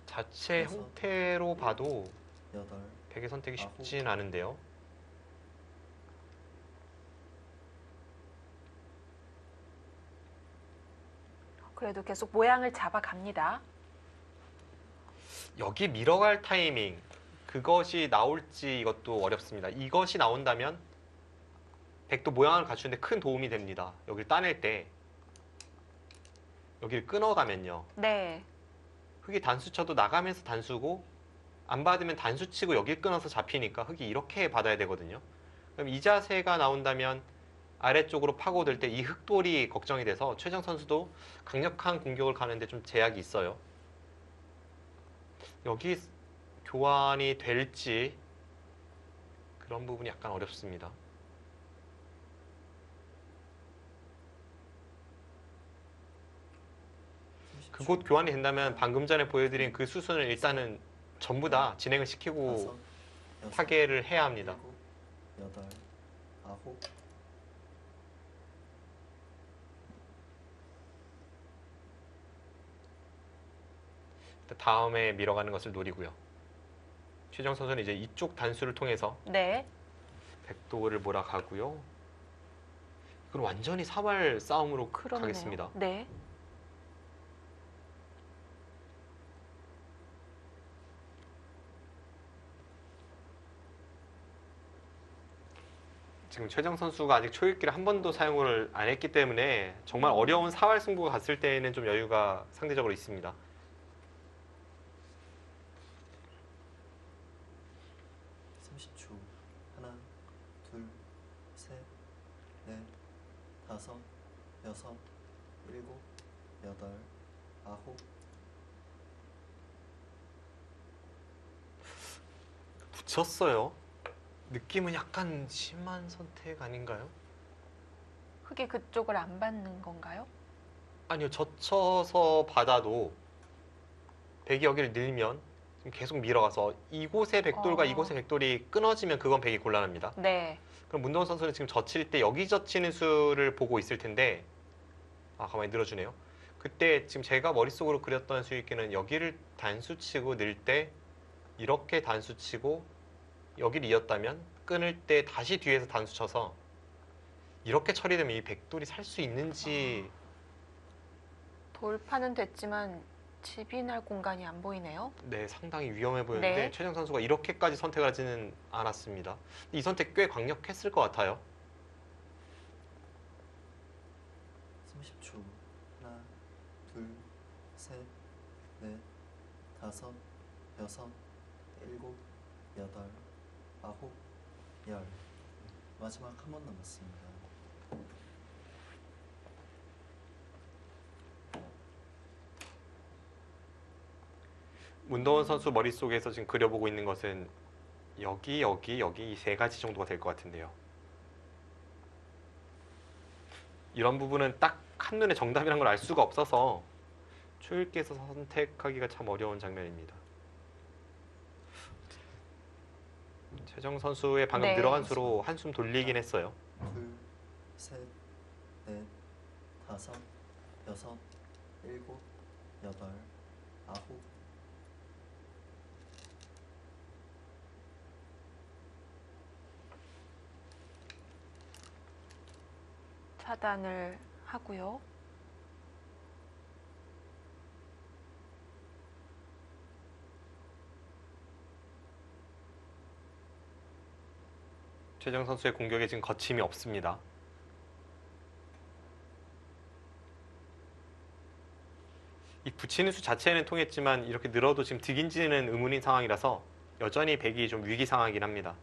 자체 형태로 봐도 덱의 선택이 쉽진 않은데요. 그래도 계속 모양을 잡아갑니다. 여기 밀어갈 타이밍, 그것이 나올지 이것도 어렵습니다. 이것이 나온다면 백도 모양을 갖추는데 큰 도움이 됩니다. 여기를 따낼 때 여기를 끊어가면요. 네. 흑이 단수 쳐도 나가면서 단수고 안 받으면 단수 치고 여길 끊어서 잡히니까 흑이 이렇게 받아야 되거든요. 그럼 이 자세가 나온다면 아래쪽으로 파고들 때 이 흑돌이 걱정이 돼서 최정 선수도 강력한 공격을 가는데 좀 제약이 있어요. 여기 교환이 될지 그런 부분이 약간 어렵습니다. 그곳 교환이 된다면 방금 전에 보여드린 그 수순을 일단은 전부 다 진행을 시키고 파괴를 해야 합니다. 8, 9. 다음에 밀어가는 것을 노리고요. 최정 선수는 이제 이쪽 단수를 통해서 네. 백도를 몰아가고요. 그럼 완전히 사발 싸움으로 그렇네요. 가겠습니다. 네. 지금 최정 선수가 아직 초읽기를 한 번도 사용을 안 했기 때문에 정말 어려운 사활 승부가 갔을 때에는 좀 여유가 상대적으로 있습니다. 하나, 둘, 셋, 넷, 다섯, 여섯, 일곱, 여덟, 아홉. 붙였어요. 느낌은 약간 심한 선택 아닌가요? 흑이 그쪽을 안 받는 건가요? 아니요. 젖혀서 받아도 백이 여기를 늘면 지금 계속 밀어가서 이곳의 백돌과 이곳의 백돌이 끊어지면 그건 백이 곤란합니다. 네. 그럼 문동원 선수는 지금 젖힐 때 여기 젖히는 수를 보고 있을 텐데 가만히 늘어주네요. 그때 지금 제가 머릿속으로 그렸던 수익기는 여기를 단수치고 늘 때 이렇게 단수치고 여기를 이었다면 끊을 때 다시 뒤에서 단수 쳐서 이렇게 처리되면 이 백돌이 살 수 있는지 돌파는 됐지만 집인할 공간이 안 보이네요. 네, 상당히 위험해 보였는데 네. 최정 선수가 이렇게까지 선택을 하지는 않았습니다. 이 선택 꽤 강력했을 것 같아요. 30초. 하나, 둘, 셋, 넷, 다섯, 여섯, 일곱, 여덟, 아홉, 열. 마지막 한 번 남았습니다. 문동원 선수 머릿속에서 지금 그려보고 있는 것은 여기, 여기, 여기 이 세 가지 정도가 될 것 같은데요. 이런 부분은 딱 한눈에 정답이라는 걸 알 수가 없어서 초읽기에서 선택하기가 참 어려운 장면입니다. 최정 선수의 방금 네. 들어간 수로 한숨 돌리긴 했어요. 둘, 셋, 넷, 다섯, 여섯, 일곱, 여덟, 아홉. 차단을 하고요. 최정 선수의 공격에 지금 거침이 없습니다. 이 붙이는 수 자체는 통했지만 이렇게 늘어도 지금 득인지는 의문인 상황이라서 여전히 백이 좀 위기 상황이긴 합니다.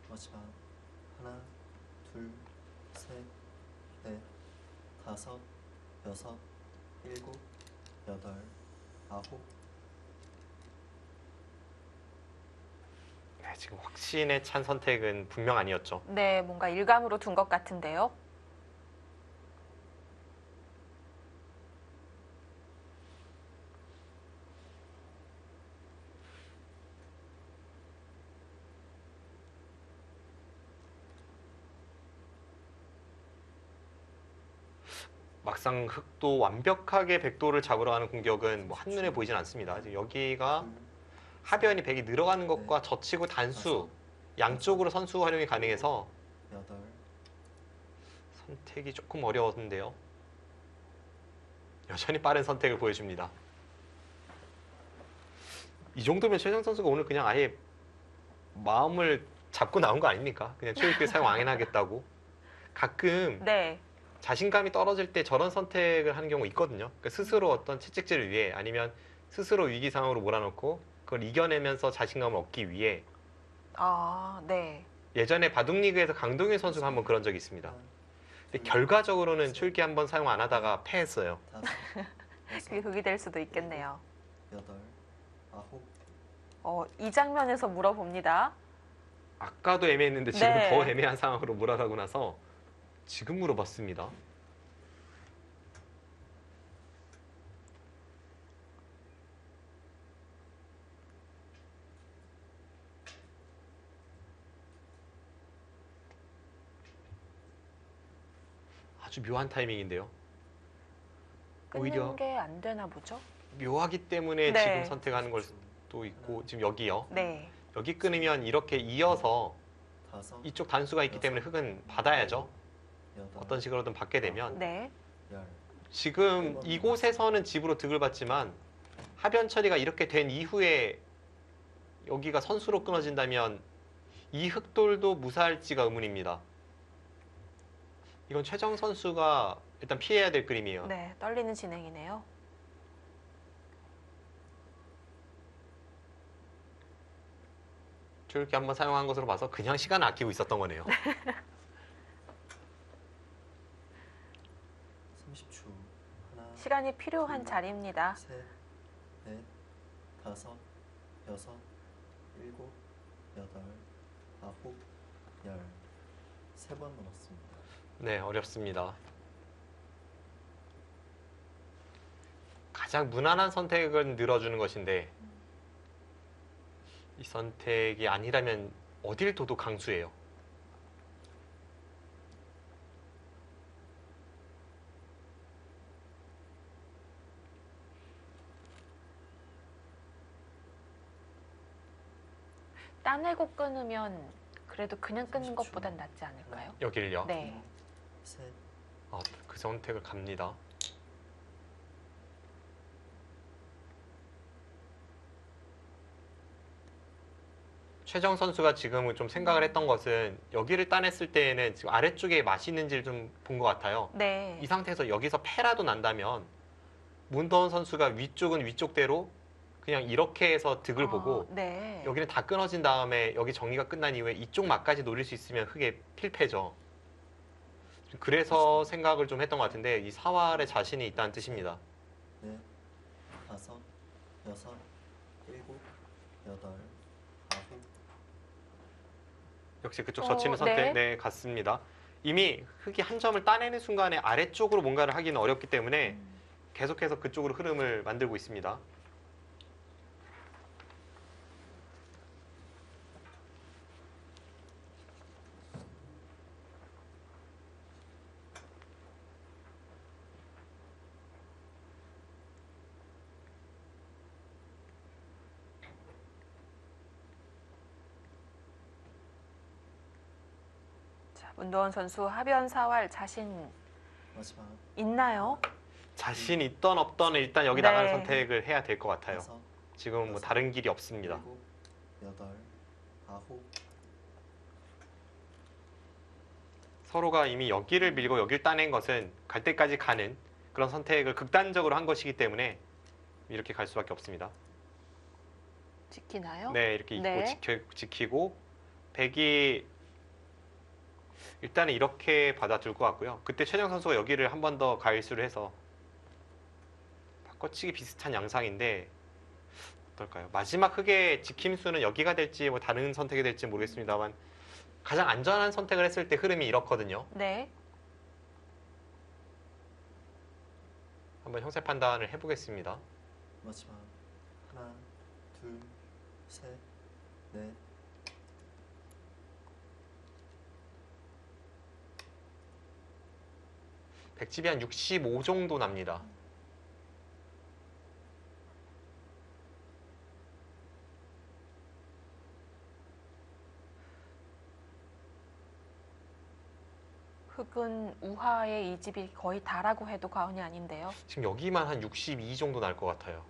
마지막 하나, 둘, 셋, 넷, 다섯, 여섯, 일곱, 여덟, 아홉. 네, 지금 확신에 찬 선택은 분명 아니었죠. 네, 뭔가 일감으로 둔 것 같은데요. 막상 흑도 완벽하게 백도를 잡으러 가는 공격은 뭐 한눈에 보이진 않습니다. 지금 여기가 하변이 백이 늘어가는 것과 젖히고 단수 양쪽으로 선수 활용이 가능해서 여덟. 선택이 조금 어려웠는데요. 여전히 빠른 선택을 보여줍니다. 이 정도면 최정 선수가 오늘 그냥 아예 마음을 잡고 나온 거 아닙니까? 그냥 초읽기 사용 안 하겠다고. 가끔 네. 자신감이 떨어질 때 저런 선택을 하는 경우 있거든요. 그러니까 스스로 어떤 채찍질을 위해 아니면 스스로 위기 상황으로 몰아넣고 그걸 이겨내면서 자신감을 얻기 위해 아, 네. 예전에 바둑리그에서 강동윤 선수가 한번 그런 적이 있습니다. 근데 결과적으로는 초읽기 한번 사용 안 하다가 패했어요. 다섯, 그게 득이 될 수도 있겠네요. 여덟, 아홉. 이 장면에서 물어봅니다. 아까도 애매했는데 지금 네. 더 애매한 상황으로 몰아가고 나서 지금 물어봤습니다. 아주 묘한 타이밍인데요. 오히려 끊는 게 안 되나 보죠? 묘하기 때문에 네. 지금 선택하는 걸 수도 있고 지금 여기요. 네. 여기 끊으면 이렇게 이어서 다섯, 이쪽 단수가 있기 때문에 흑은 받아야죠. 여덟, 어떤 식으로든 받게 되면 네. 열. 지금 이곳에서는 집으로 득을 받지만 하변 처리가 이렇게 된 이후에 여기가 선수로 끊어진다면 이 흑돌도 무사할지가 의문입니다. 이건 최정 선수가 일단 피해야 될 그림이에요. 네, 떨리는 진행이네요. 이렇게 한번 사용한 것으로 봐서 그냥 시간을 아끼고 있었던 거네요. 30초. 하나, 시간이 필요한 자리입니다. 셋, 넷, 다섯, 여섯, 일곱, 여덟, 아홉, 열. 3번 남았습니다. 네, 어렵습니다. 가장 무난한 선택은 늘어주는 것인데 이 선택이 아니라면 어딜 둬도 강수예요. 따내고 끊으면 그래도 그냥 끊는 30초. 것보단 낫지 않을까요? 여기를요. 네. 셋, 그 선택을 갑니다. 최정 선수가 지금은 좀 생각을 했던 것은 여기를 따냈을 때에는 지금 아래쪽에 맛있는지를 좀 본 것 같아요. 네. 이 상태에서 여기서 패라도 난다면 문도원 선수가 위쪽은 위쪽대로 그냥 이렇게 해서 득을 보고 네. 여기는 다 끊어진 다음에 여기 정리가 끝난 이후에 이쪽 막까지 노릴 수 있으면 흑의 필패죠. 그래서 생각을 좀 했던 것 같은데 이 사활에 자신이 있다는 뜻입니다. 넷, 다섯, 여섯, 일곱, 여덟, 아홉. 역시 그쪽 젖히는 선택 네, 같습니다. 이미 흑이 한 점을 따내는 순간에 아래쪽으로 뭔가를 하기는 어렵기 때문에 계속해서 그쪽으로 흐름을 만들고 있습니다. 문도원 선수 하변 사활 자신 마지막. 있나요? 자신 있던 없던 일단 여기 네. 나가는 선택을 해야 될 것 같아요. 다섯, 지금은 뭐 다른 길이 없습니다. 일곱, 여덟, 아홉. 서로가 이미 여기를 밀고 여기를 따낸 것은 갈 때까지 가는 그런 선택을 극단적으로 한 것이기 때문에 이렇게 갈 수밖에 없습니다. 지키나요? 네, 이렇게 네. 있고 지키고 백이 일단은 이렇게 받아둘 것 같고요. 그때 최정 선수가 여기를 한 번 더 가일수를 해서 바꿔치기 비슷한 양상인데 어떨까요? 마지막 흑의 지킴수는 여기가 될지 뭐 다른 선택이 될지 모르겠습니다만 가장 안전한 선택을 했을 때 흐름이 이렇거든요. 네. 한번 형세 판단을 해보겠습니다. 마지막 하나, 둘, 셋, 넷. 백집이 한 65 정도 납니다. 흑은 우하의 이 집이 거의 다라고 해도 과언이 아닌데요. 지금 여기만 한 62 정도 날 것 같아요.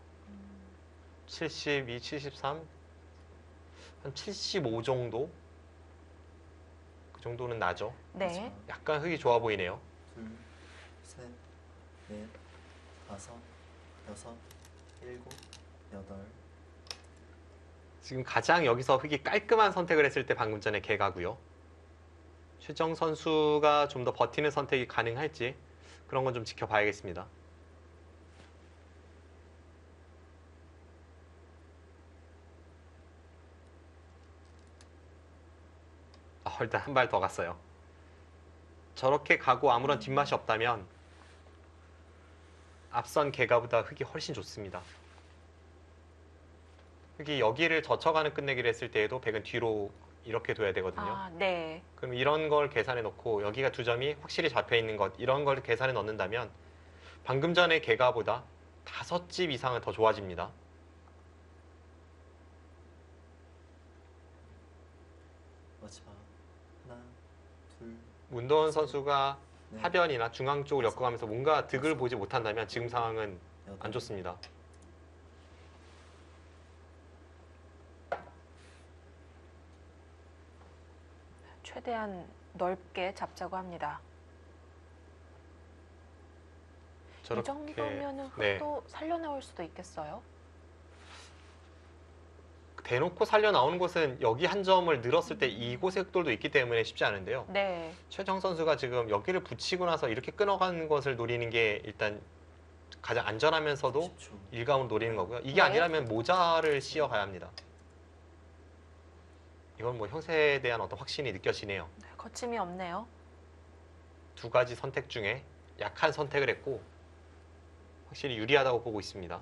72, 73, 한 75 정도? 그 정도는 나죠. 네. 마지막 약간 흑이 좋아 보이네요. 둘, 셋, 넷, 다섯, 여섯, 일곱, 여덟. 지금 가장 여기서 흑이 깔끔한 선택을 했을 때 방금 전에 개가고요. 최정 선수가 좀 더 버티는 선택이 가능할지 그런 건 좀 지켜봐야겠습니다. 일단 한 발 더 갔어요. 저렇게 가고 아무런 뒷맛이 없다면 앞선 개가보다 흑이 훨씬 좋습니다. 흑이 여기를 젖혀가는 끝내기를 했을 때에도 백은 뒤로 이렇게 둬야 되거든요. 아, 네. 그럼 이런 걸 계산해 놓고 여기가 두 점이 확실히 잡혀 있는 것 이런 걸 계산해 넣는다면 방금 전에 개가보다 5집 이상은 더 좋아집니다. 마지막 하나, 둘, 문도원 선수가 넷, 하변이나 중앙 쪽을 엮어가면서 뭔가 득을 보지 못한다면 지금 상황은 여덟. 안 좋습니다. 최대한 넓게 잡자고 합니다. 이 저렇게 정도면은 네, 흑도 살려나올 수도 있겠어요. 대놓고 살려 나오는 곳은 여기 한 점을 늘었을 때 이곳의 흑돌도 있기 때문에 쉽지 않은데요. 네. 최정 선수가 지금 여기를 붙이고 나서 이렇게 끊어가는 것을 노리는 게 일단 가장 안전하면서도 10초. 일감으로 노리는 거고요. 이게 네. 아니라면 모자를 씌어 가야 합니다. 이건 뭐 형세에 대한 어떤 확신이 느껴지네요. 네, 거침이 없네요. 두 가지 선택 중에 약한 선택을 했고 확실히 유리하다고 보고 있습니다.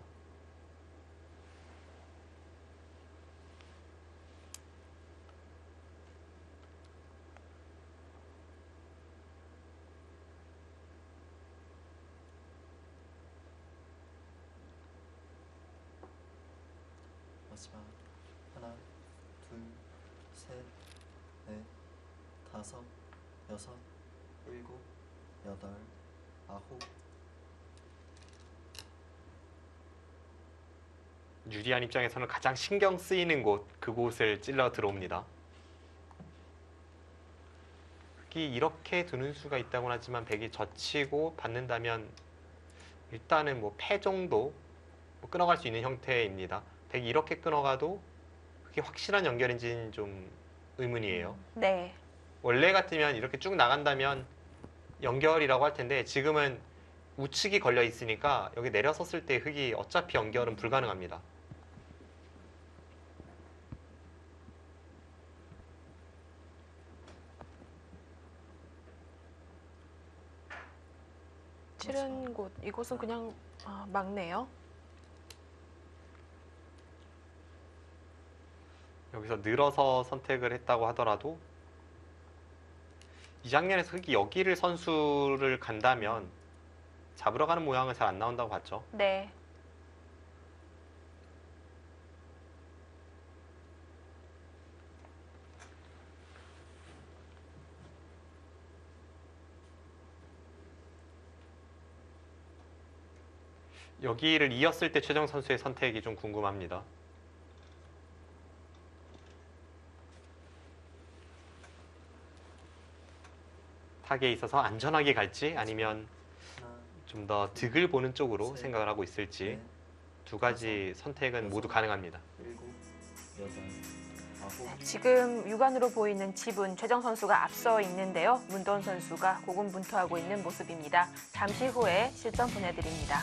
마지막 하나, 둘, 셋, 넷, 다섯, 여섯, 일곱, 여덟, 아홉. 유리한 입장에서는 가장 신경 쓰이는 곳, 그곳을 찔러 들어옵니다. 흑이 이렇게 두는 수가 있다고 하지만 백이 젖히고 받는다면 일단은 뭐 패 정도 뭐 끊어갈 수 있는 형태입니다. 백이 이렇게 끊어가도 그게 확실한 연결인지는 좀 의문이에요. 네. 원래 같으면 이렇게 쭉 나간다면 연결이라고 할 텐데 지금은 우측이 걸려 있으니까 여기 내려섰을 때 흑이 어차피 연결은 불가능합니다. 치른 곳, 이곳은 그냥 막네요. 여기서 늘어서 선택을 했다고 하더라도 이 장면에서 흑이 여기를 선수를 간다면 잡으러 가는 모양은 잘 안 나온다고 봤죠. 네. 여기를 이었을 때 최정 선수의 선택이 좀 궁금합니다. 타기에 있어서 안전하게 갈지 아니면 하나, 좀 더 득을 보는 쪽으로 셋, 생각을 하고 있을지 넷, 두 가지 선택은 모두 가능합니다. 일곱, 여덟, 아홉. 지금 육안으로 보이는 집은 최정 선수가 앞서 있는데요. 문도원 선수가 고군분투하고 있는 모습입니다. 잠시 후에 실점 보내드립니다.